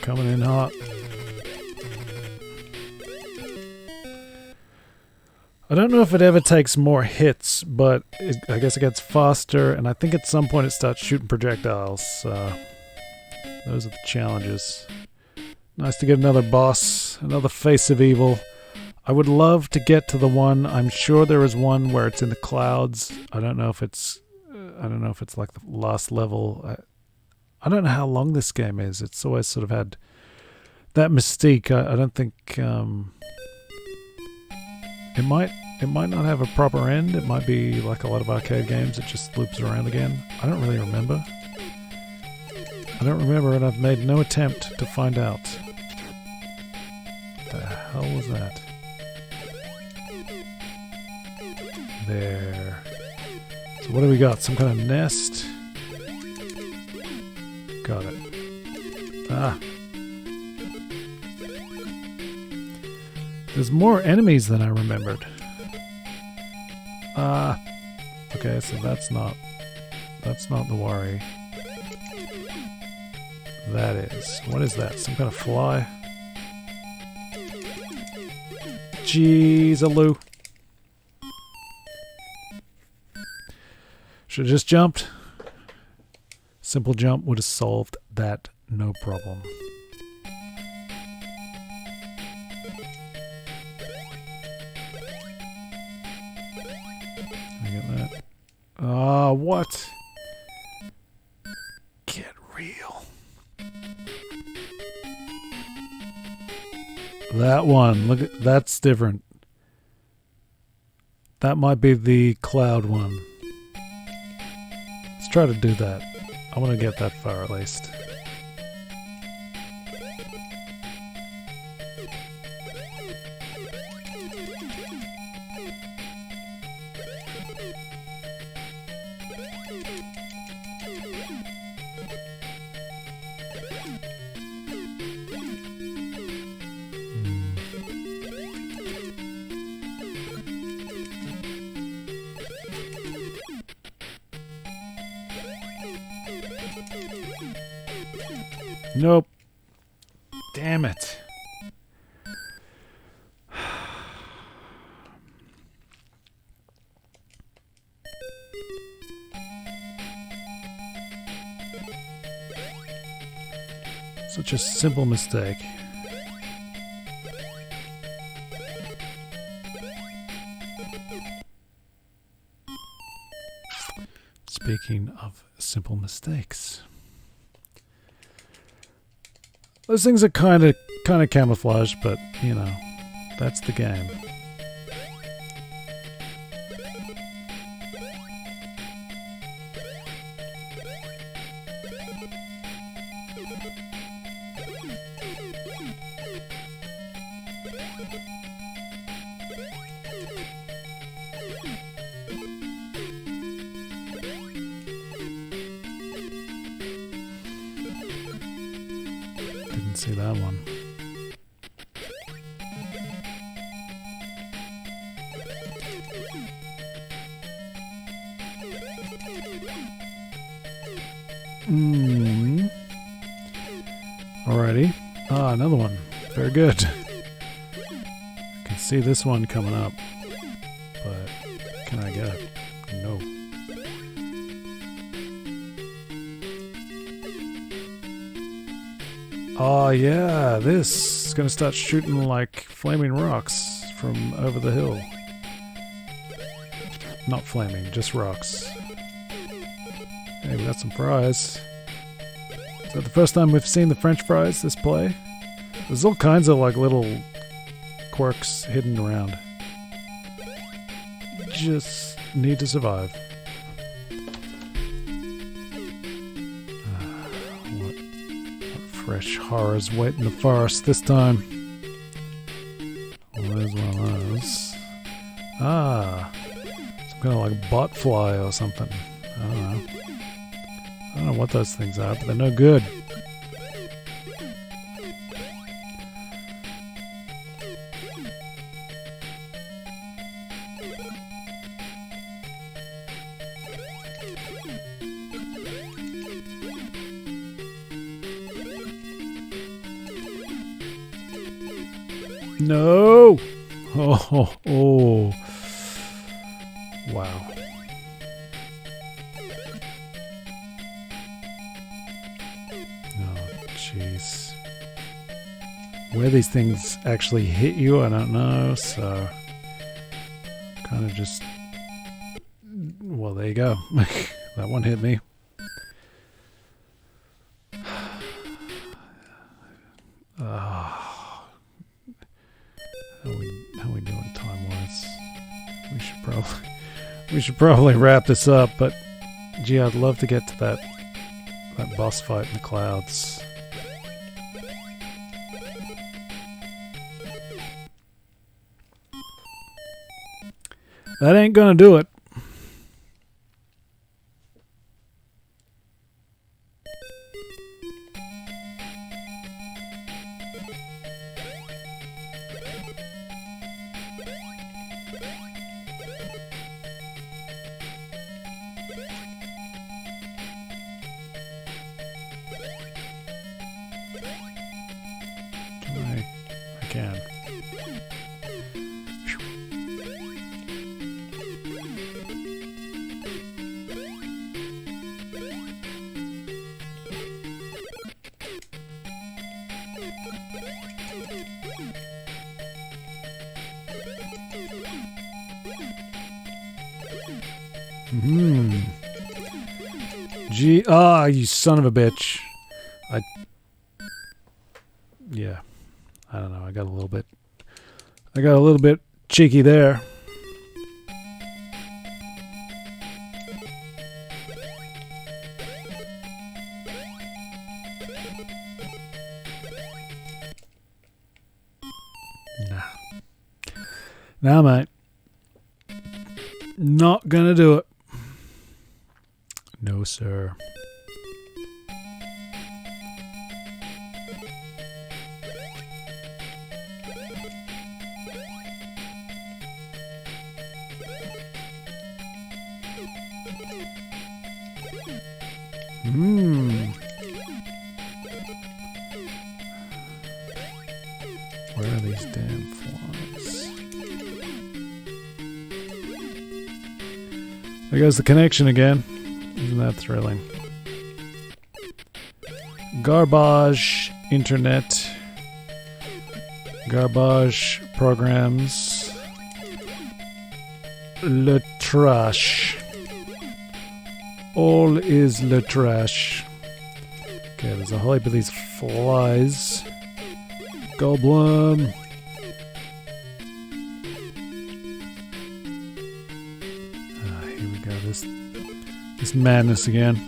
Coming in hot. I don't know if it ever takes more hits, but I guess it gets faster, and I think at some point it starts shooting projectiles. Those are the challenges. Nice to get another boss, another face of evil. I would love to get to the one. I'm sure there is one where it's in the clouds. I don't know if it's like the last level. I don't know how long this game is. It's always sort of had that mystique. I don't think it might not have a proper end. It might be like a lot of arcade games. It just loops around again. I don't really remember. And I've made no attempt to find out. What the hell was that? There. So what do we got? Some kind of nest? Got it. Ah. There's more enemies than I remembered. Ah. Okay, so that's not the worry. That is. What is that? Some kind of fly? Jeez-a-loo. Should have just jumped. Simple jump would have solved that, no problem. I get that. Ah, what? Get real. That one, look at that's different. That might be the cloud one. Let's try to do that. I want to get that far at least. Nope. Damn it. Such a simple mistake. Speaking of simple mistakes. Those things are kind of camouflaged, but, you know, that's the game. Didn't see that one. Alrighty. Ah, another one. Very good. I can see this one coming up. But can I get it? No. Oh yeah, this is gonna start shooting like flaming rocks from over the hill. Not flaming, just rocks. Hey, we got some fries. Is that the first time we've seen the French fries this play? There's all kinds of like little quirks hidden around. Just need to survive. What fresh horrors wait in the forest this time? Well, there's one of those. Ah, some kind of like bot fly or something. I don't know. I don't know what those things are, but they're no good. No! Oh. Wow. Oh, jeez. Where these things actually hit you, I don't know, so... kind of just... Well, there you go. That one hit me. How we doing time-wise? We should probably wrap this up, but gee, I'd love to get to that boss fight in the clouds. That ain't gonna do it. I can. Gee, you son of a bitch. Yeah. I don't know, I got a little bit cheeky there. Nah, mate. Not gonna do it. No, sir. Where are these damn flies? There goes the connection again. Isn't that thrilling? Garbage internet. Garbage programs. Le trash. All is le trash. Okay, there's a whole heap of these flies. Goblin. Here we go. This madness again.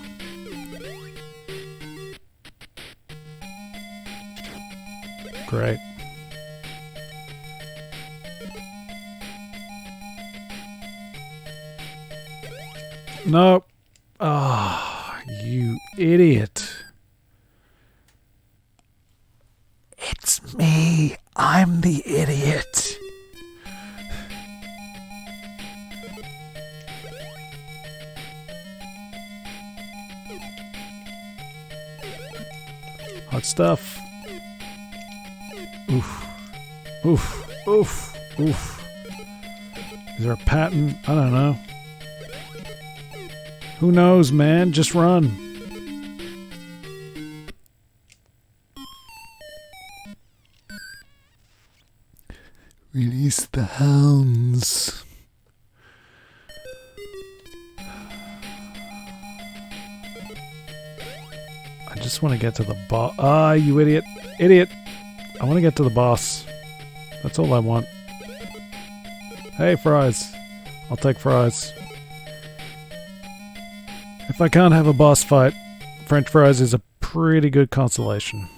Great. Nope. Ah, you idiot. It's me. I'm the idiot. stuff. Oof. Oof. Oof. Oof. Is there a pattern? I don't know. Who knows, man? Just run. Release the hounds. I just want to get to the boss. Ah, you idiot. Idiot. I want to get to the boss. That's all I want. Hey, fries. I'll take fries. If I can't have a boss fight, French fries is a pretty good consolation.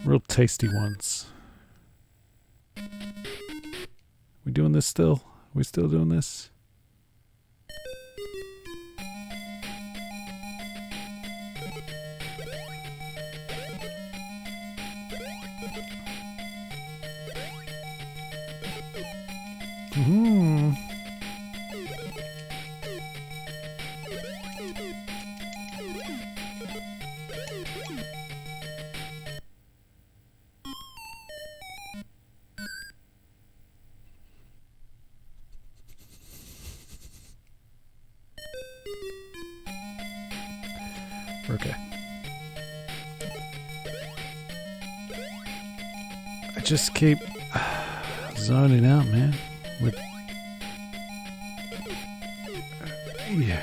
Real tasty ones. We doing this still? We still doing this? Hmm. Okay. I just keep zoning out, man. With yeah.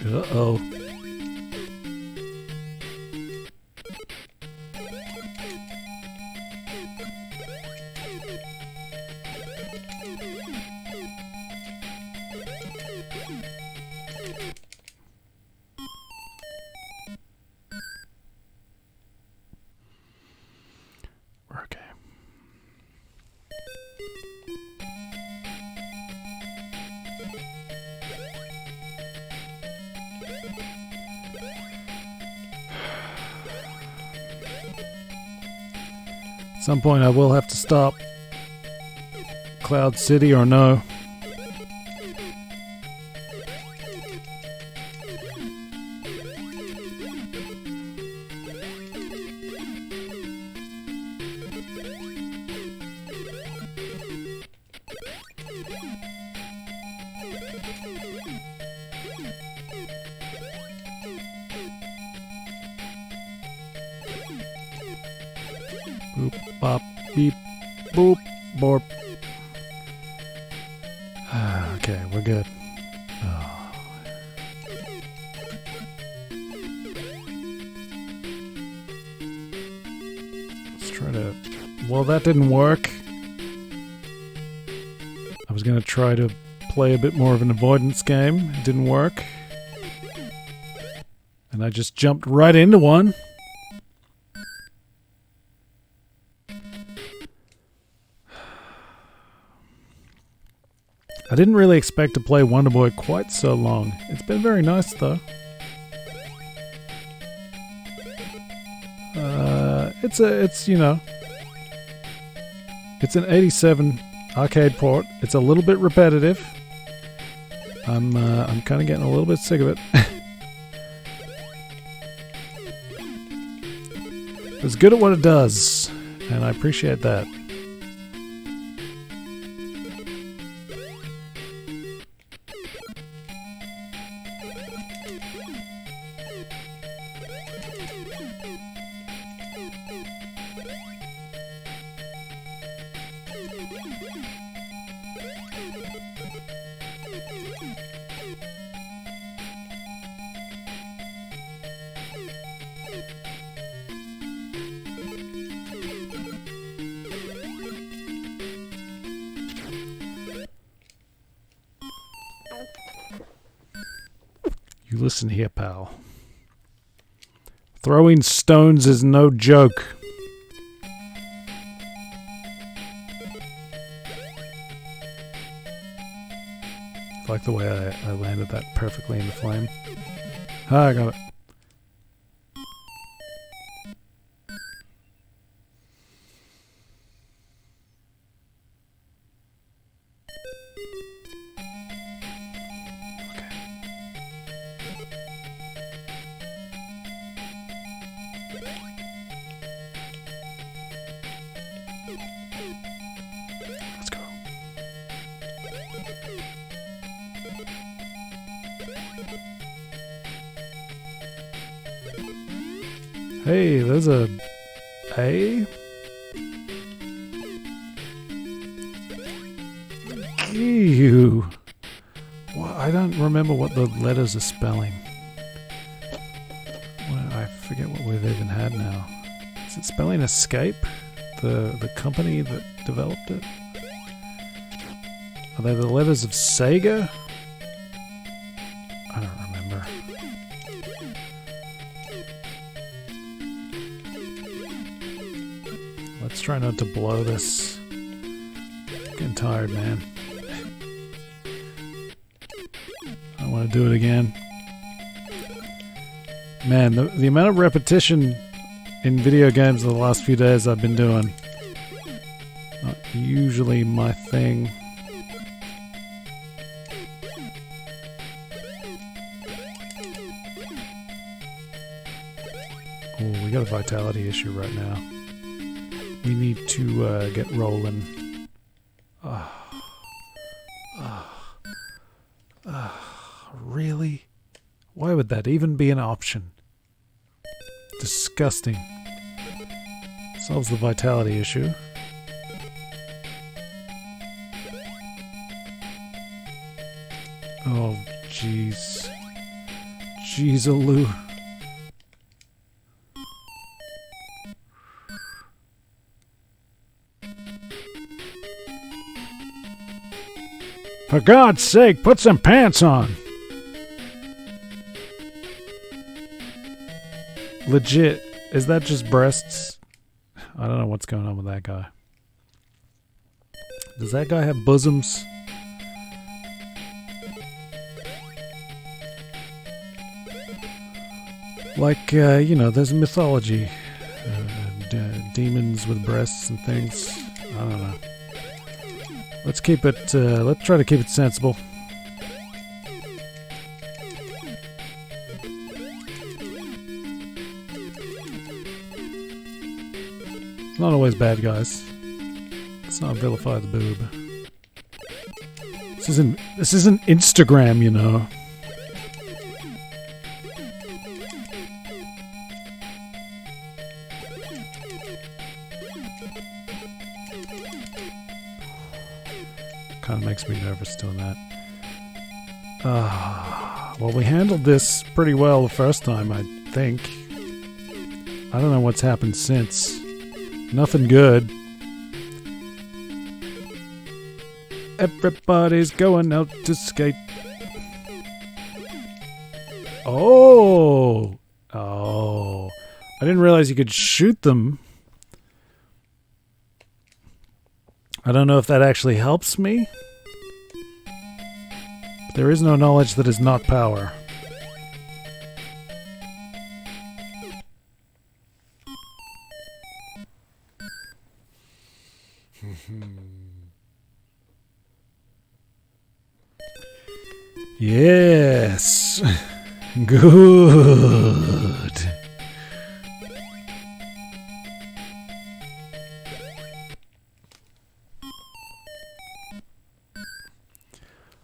Uh-oh. Okay. At some point I will have to stop. Cloud City or no. Boop, bop, beep, boop, borp. Okay, we're good. Oh. Let's try to... Well, that didn't work. I was going to try to play a bit more of an avoidance game. It didn't work. And I just jumped right into one. I didn't really expect to play Wonder Boy quite so long. It's been very nice though. It's you know, it's an 87 arcade port. It's a little bit repetitive. I'm kind of getting a little bit sick of it. It's good at what it does, and I appreciate that. You listen here, pal. Throwing stones is no joke. I like the way I landed that perfectly in the flame. Ah, I got it. Hey, there's a A? Ew. Well, I don't remember what the letters are spelling. Well, I forget what we've even had now. Is it spelling escape? The company that developed it? Are they the letters of Sega? I don't remember. Let's try not to blow this. Getting tired, man. I want to do it again. Man, the amount of repetition in video games the last few days I've been doing. Not usually my thing. Oh, we got a vitality issue right now. We need to get rolling. Really? Why would that even be an option? Disgusting. Solves the vitality issue. Oh, jeez. Jeez-a-loo. For God's sake, put some pants on! Legit, is that just breasts? I don't know what's going on with that guy. Does that guy have bosoms? Like, you know, there's mythology. Demons with breasts and things. I don't know. Let's keep it, let's try to keep it sensible. It's not always bad, guys. Let's not vilify the boob. This isn't Instagram, you know. Kind of makes me nervous doing that. Well, we handled this pretty well the first time, I think. I don't know what's happened since. Nothing good. Everybody's going out to skate. Oh! Oh. I didn't realize you could shoot them. I don't know if that actually helps me. But there is no knowledge that is not power. Yes. Good.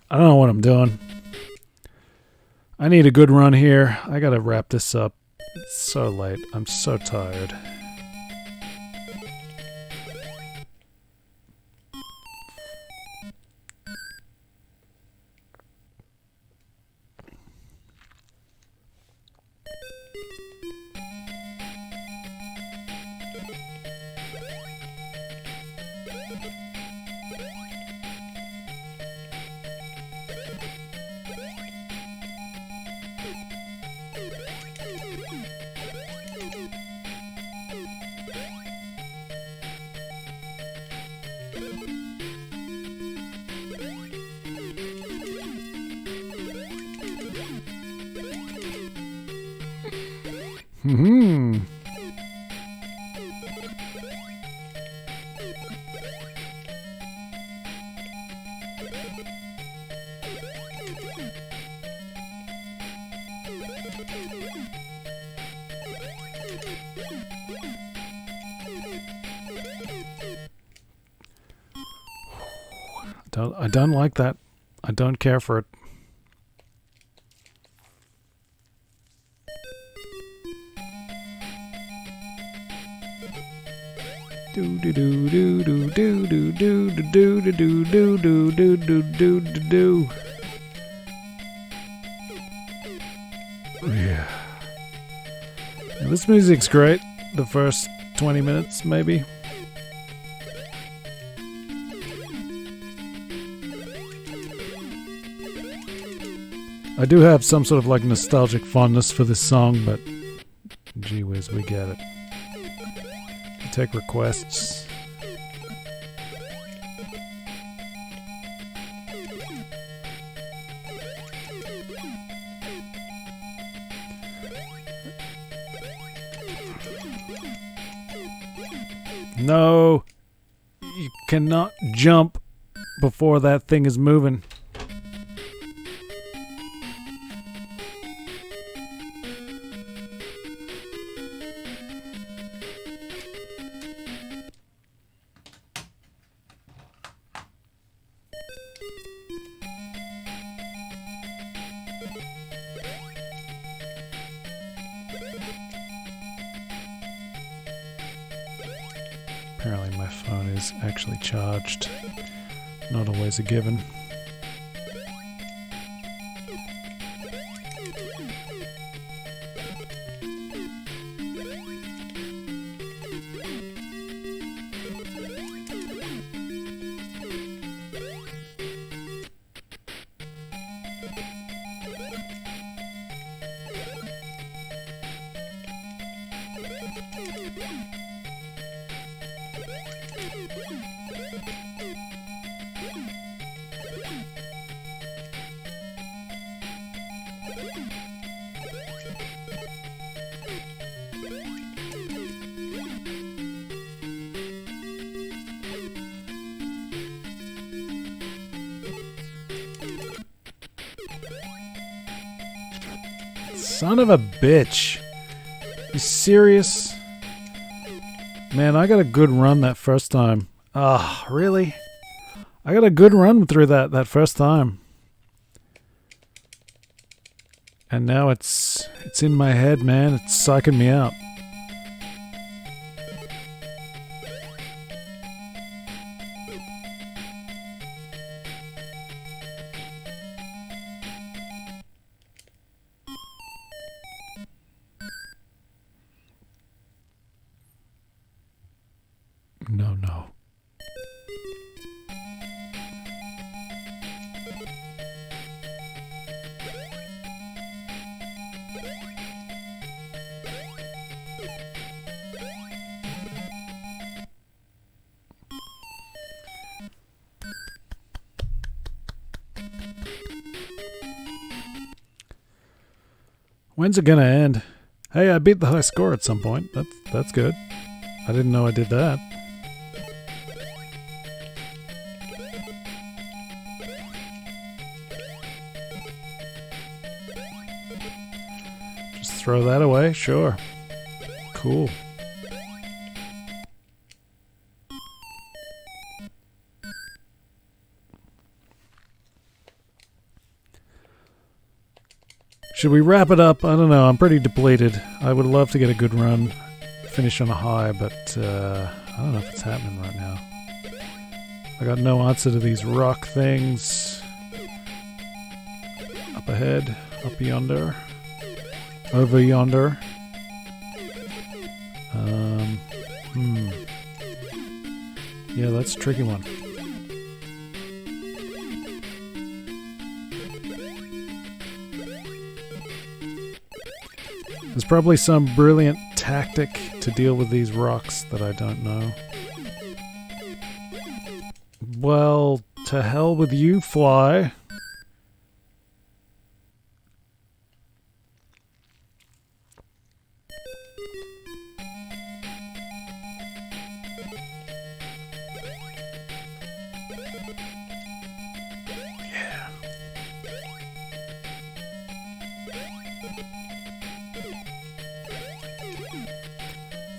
I don't know what I'm doing. I need a good run here. I gotta wrap this up. It's so late. I'm so tired. Hmm. I don't like that. I don't care for it. Do do do do do do do do do do do do do do do do do do. Yeah. This music's great. The first 20 minutes, maybe. I do have some sort of like nostalgic fondness for this song, but gee whiz, we get it. Take requests. No, you cannot jump before that thing is moving. Apparently my phone is actually charged. Not always a given. Son of a bitch. You serious? Man, I got a good run that first time. Ah, really? I got a good run through that first time. And now it's in my head, man. It's psyching me out. No, no. When's it gonna end? Hey, I beat the high score at some point. That's good. I didn't know I did that. Just throw that away? Sure. Cool. Should we wrap it up? I don't know. I'm pretty depleted. I would love to get a good run, finish on a high, but I don't know if it's happening right now. I got no answer to these rock things. Up ahead, up yonder, over yonder. Yeah, that's a tricky one. There's probably some brilliant tactic to deal with these rocks that I don't know. Well, to hell with you, fly.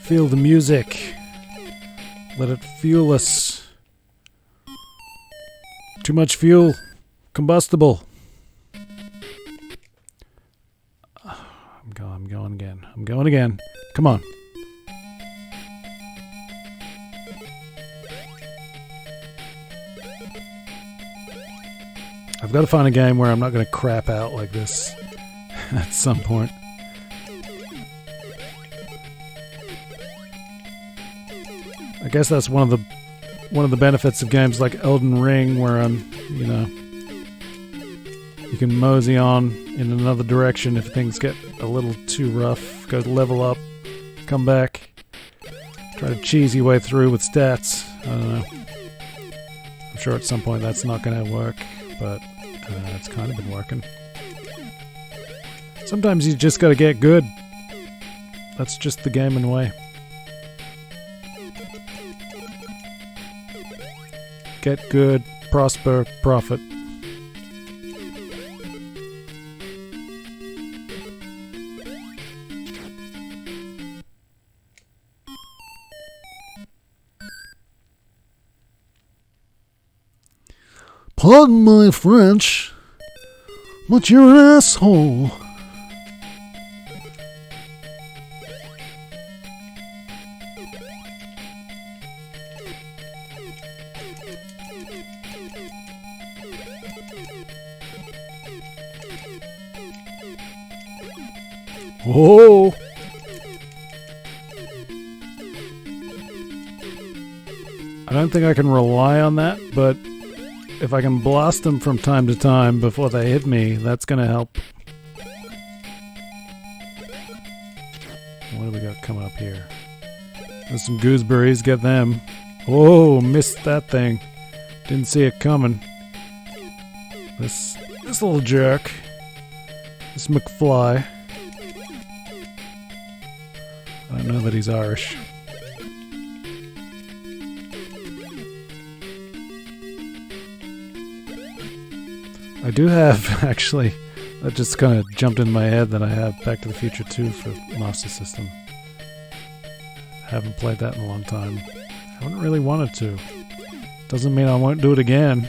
Feel the music. Let it fuel us. Too much fuel. Combustible. I'm going again. I'm going again. Come on. I've got to find a game where I'm not going to crap out like this at some point. I guess that's one of the benefits of games like Elden Ring, where you can mosey on in another direction if things get a little too rough. Go level up, come back, try to cheese your way through with stats. I don't know. I'm sure at some point that's not going to work, but it's kind of been working. Sometimes you just got to get good. That's just the gaming way. Get good, prosper, profit. Pardon my French, but you're an asshole. Oh! I don't think I can rely on that, but if I can blast them from time to time before they hit me, that's gonna help. What do we got coming up here? There's some gooseberries, get them. Oh, missed that thing. Didn't see it coming. This little jerk. This McFly. I don't know that he's Irish. I do have, actually, that just kind of jumped in my head, that I have Back to the Future 2 for Master System. Haven't played that in a long time. Haven't really wanted to. Doesn't mean I won't do it again.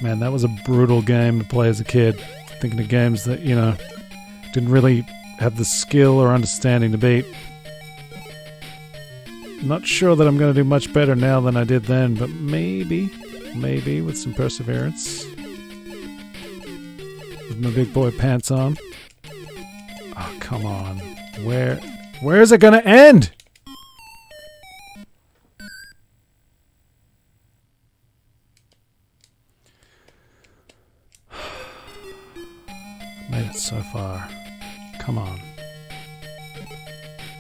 Man, that was a brutal game to play as a kid. Thinking of games that, didn't really have the skill or understanding to beat. Not sure that I'm going to do much better now than I did then, but maybe with some perseverance. With my big boy pants on. Oh, come on. Where is it going to end? Made it so far. Come on.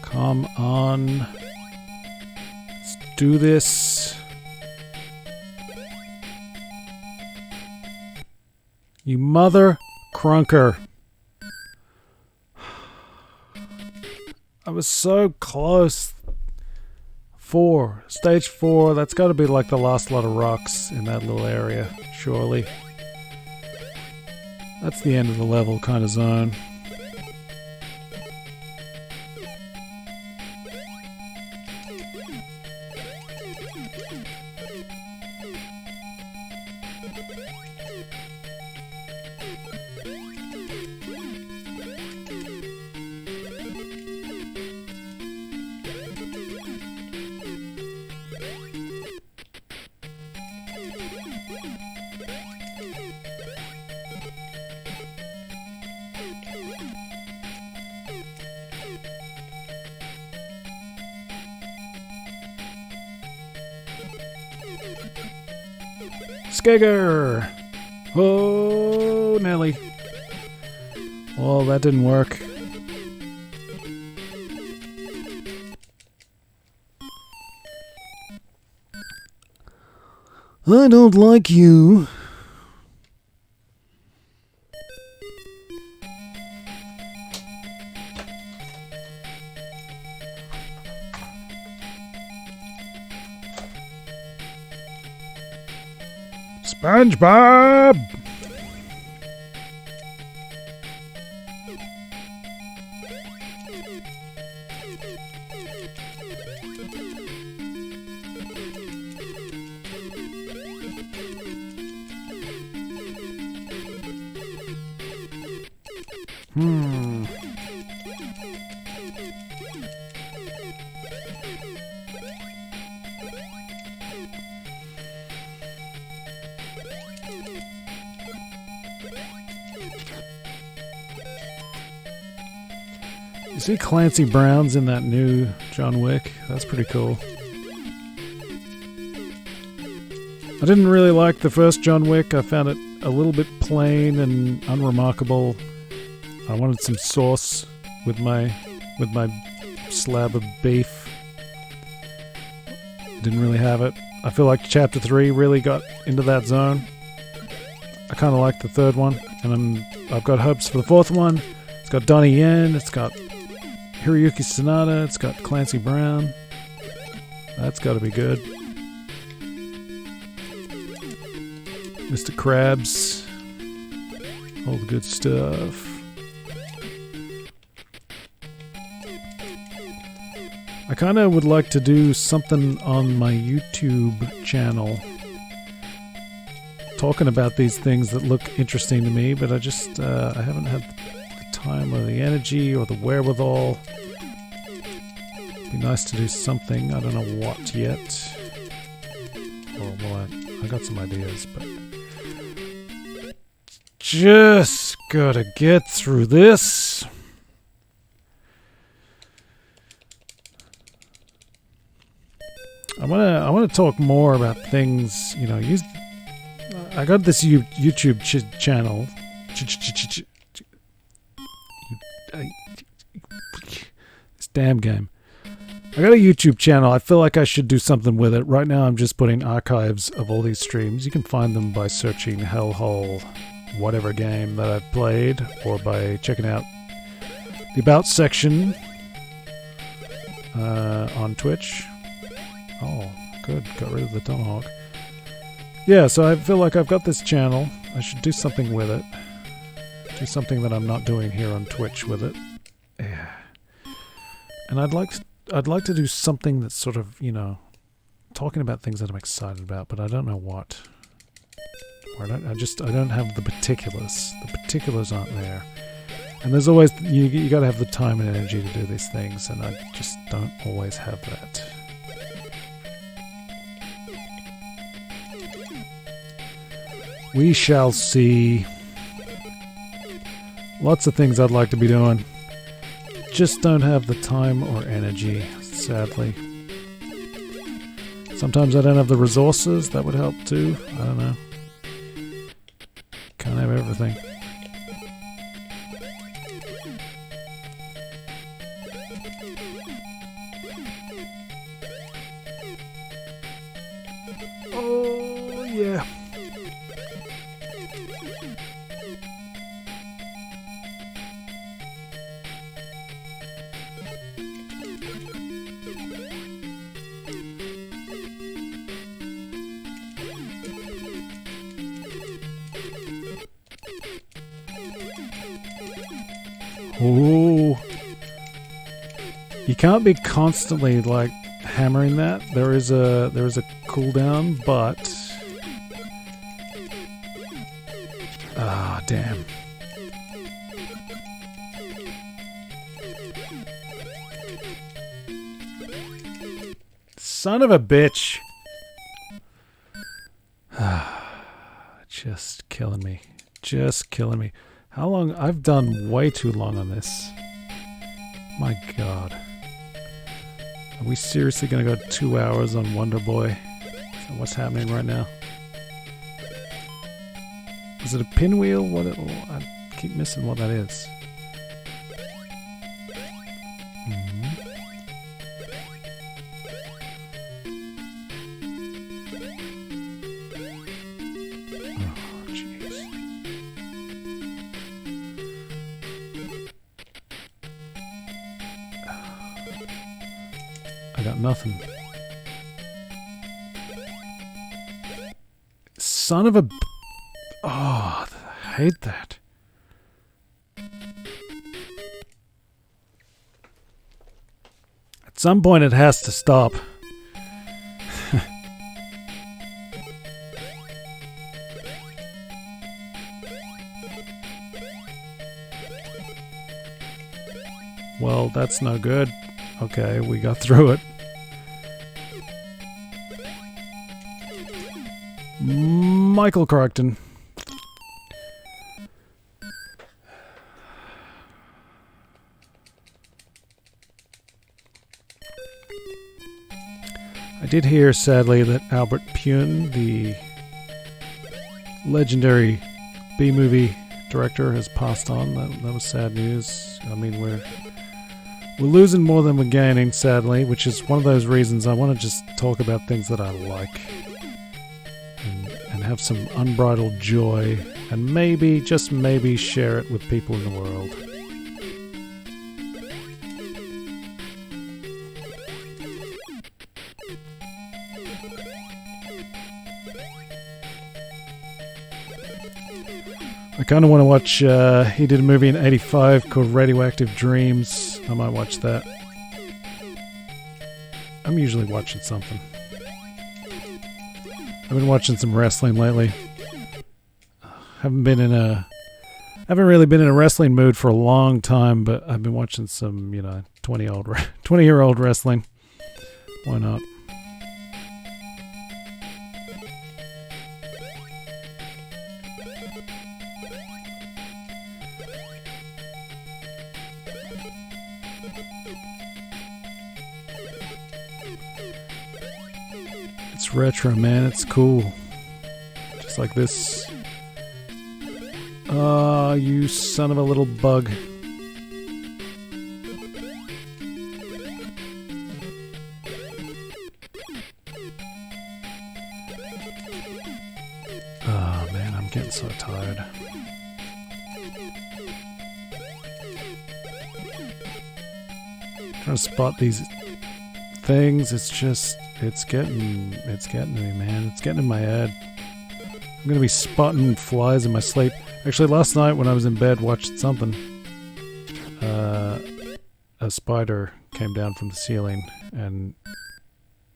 Come on. Let's do this. You mother crunker. I was so close. 4. Stage 4. That's got to be like the last lot of rocks in that little area, surely. That's the end of the level kind of zone. Skegger! Oh, Nelly. Well, that didn't work. I don't like you. SpongeBob! You see Clancy Brown's in that new John Wick. That's pretty cool. I didn't really like the first John Wick. I found it a little bit plain and unremarkable. I wanted some sauce with my slab of beef. Didn't really have it. I feel like Chapter 3 really got into that zone. I kind of like the third one, and I've got hopes for the fourth one. It's got Donnie Yen, it's got Hiroyuki Sanada, it's got Clancy Brown. That's got to be good. Mr. Krabs. All the good stuff. I kind of would like to do something on my YouTube channel talking about these things that look interesting to me, but I just I haven't had the time or the energy or the wherewithal. It'd be nice to do something. I don't know what yet. Well, I got some ideas, but just gotta get through this. I wanna talk more about things. You know, I got this YouTube channel. This damn game. I got a YouTube channel. I feel like I should do something with it. Right now I'm just putting archives of all these streams. You can find them by searching Hellhole, whatever game that I've played, or by checking out the About section on Twitch. Oh, good. Got rid of the tomahawk. Yeah, so I feel like I've got this channel. I should do something with it. Do something that I'm not doing here on Twitch with it. Yeah. And I'd like to do something that's sort of, you know, talking about things that I'm excited about, but I don't know what. Or I don't have the particulars. The particulars aren't there. And there's always, you got to have the time and energy to do these things, and I just don't always have that. We shall see. Lots of things I'd like to be doing. Just don't have the time or energy, sadly. Sometimes I don't have the resources. That would help too. I don't know. Can't have everything. Oh, yeah. Oh, you can't be constantly like hammering that. There is a cooldown, but damn. Son of a bitch. Just killing me. Just killing me. How long? I've done way too long on this. My God. Are we seriously going to go 2 hours on Wonder Boy? Is that what's happening right now? Is it a pinwheel? I keep missing what that is. I got nothing. Son of a... Oh, I hate that. At some point it has to stop. Well, that's no good. Okay, we got through it. Michael Crichton. did hear, sadly, that Albert Pune, the legendary B-movie director, has passed on. That was sad news. I mean, we're losing more than we're gaining, sadly, which is one of those reasons I want to just talk about things that I like and have some unbridled joy, and maybe, just maybe, share it with people in the world. I kind of want to watch, he did a movie in 85 called Radioactive Dreams. I might watch that. I'm usually watching something. I've been watching some wrestling lately. Haven't really been in a wrestling mood for a long time, but I've been watching some, 20-year-old wrestling. Why not? It's retro, man. It's cool. Just like this. Oh, you son of a little bug. Oh, man, I'm getting so tired. Trying to spot these things, it's getting to me, man. It's getting in my head. I'm gonna be spotting flies in my sleep. Actually, last night when I was in bed watching something, a spider came down from the ceiling and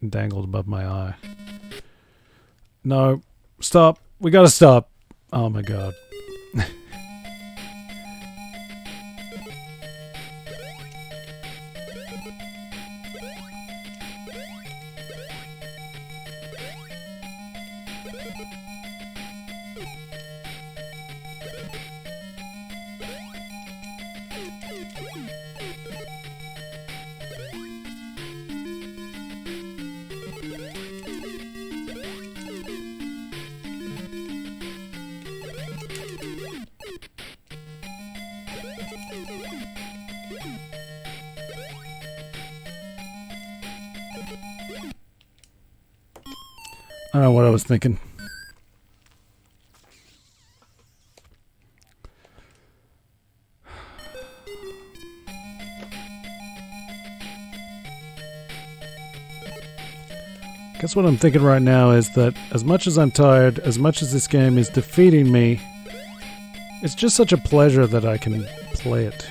dangled above my eye. No, stop. We gotta stop. Oh my god. I don't know what I was thinking. Guess what I'm thinking right now is that as much as I'm tired, as much as this game is defeating me, it's just such a pleasure that I can play it.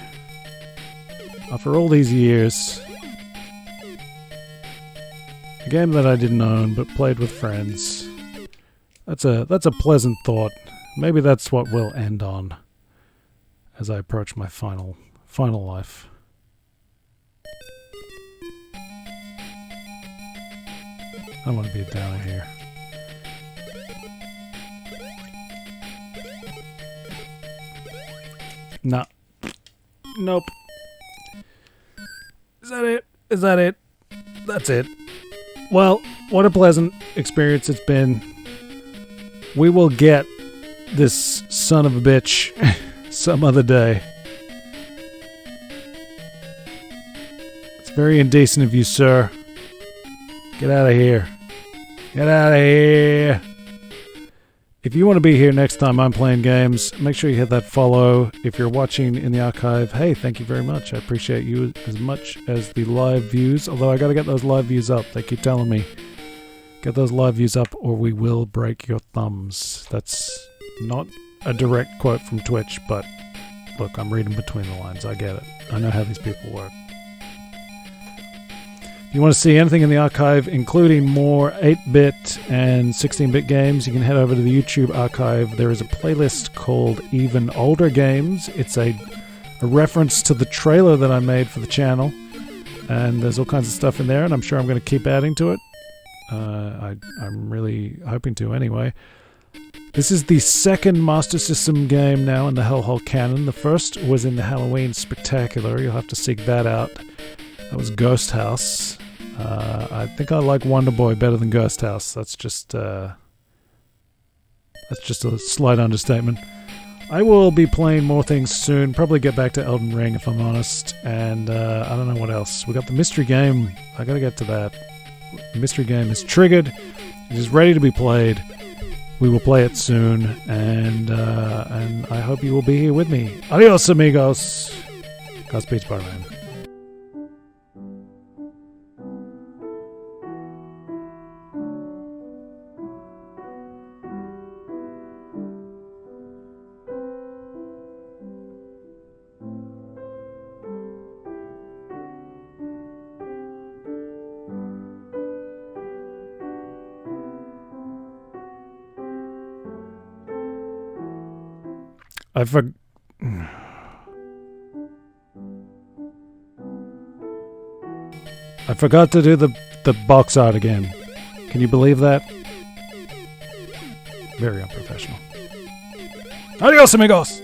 After all these years, a game that I didn't own but played with friends. That's a pleasant thought. Maybe that's what we'll end on as I approach my final life. I don't want to be a downer here. No. Nope. Is that it? Is that it? That's it. Well, what a pleasant experience it's been. We will get this son of a bitch some other day. It's very indecent of you, sir. Get out of here. Get out of here. If you want to be here next time I'm playing games, make sure you hit that follow. If you're watching in the archive, hey, thank you very much. I appreciate you as much as the live views, although I got to get those live views up. They keep telling me, get those live views up or we will break your thumbs. That's not a direct quote from Twitch, but look, I'm reading between the lines. I get it. I know how these people work. If you want to see anything in the archive, including more 8-bit and 16-bit games, you can head over to the YouTube archive. There is a playlist called Even Older Games. It's a reference to the trailer that I made for the channel. And there's all kinds of stuff in there, and I'm sure I'm going to keep adding to it. I'm really hoping to anyway. This is the second Master System game now in the Hellhole canon. The first was in the Halloween Spectacular. You'll have to seek that out. That was Ghost House. I think I like Wonder Boy better than Ghost House. That's just a slight understatement. I will be playing more things soon. Probably get back to Elden Ring if I'm honest. And I don't know what else. We got the mystery game. I gotta get to that. The mystery game is triggered. It is ready to be played. We will play it soon, and I hope you will be here with me. Adios, amigos. Godspeed, Spider-Man. I forgot to do the box art again. Can you believe that? Very unprofessional. Adios, amigos!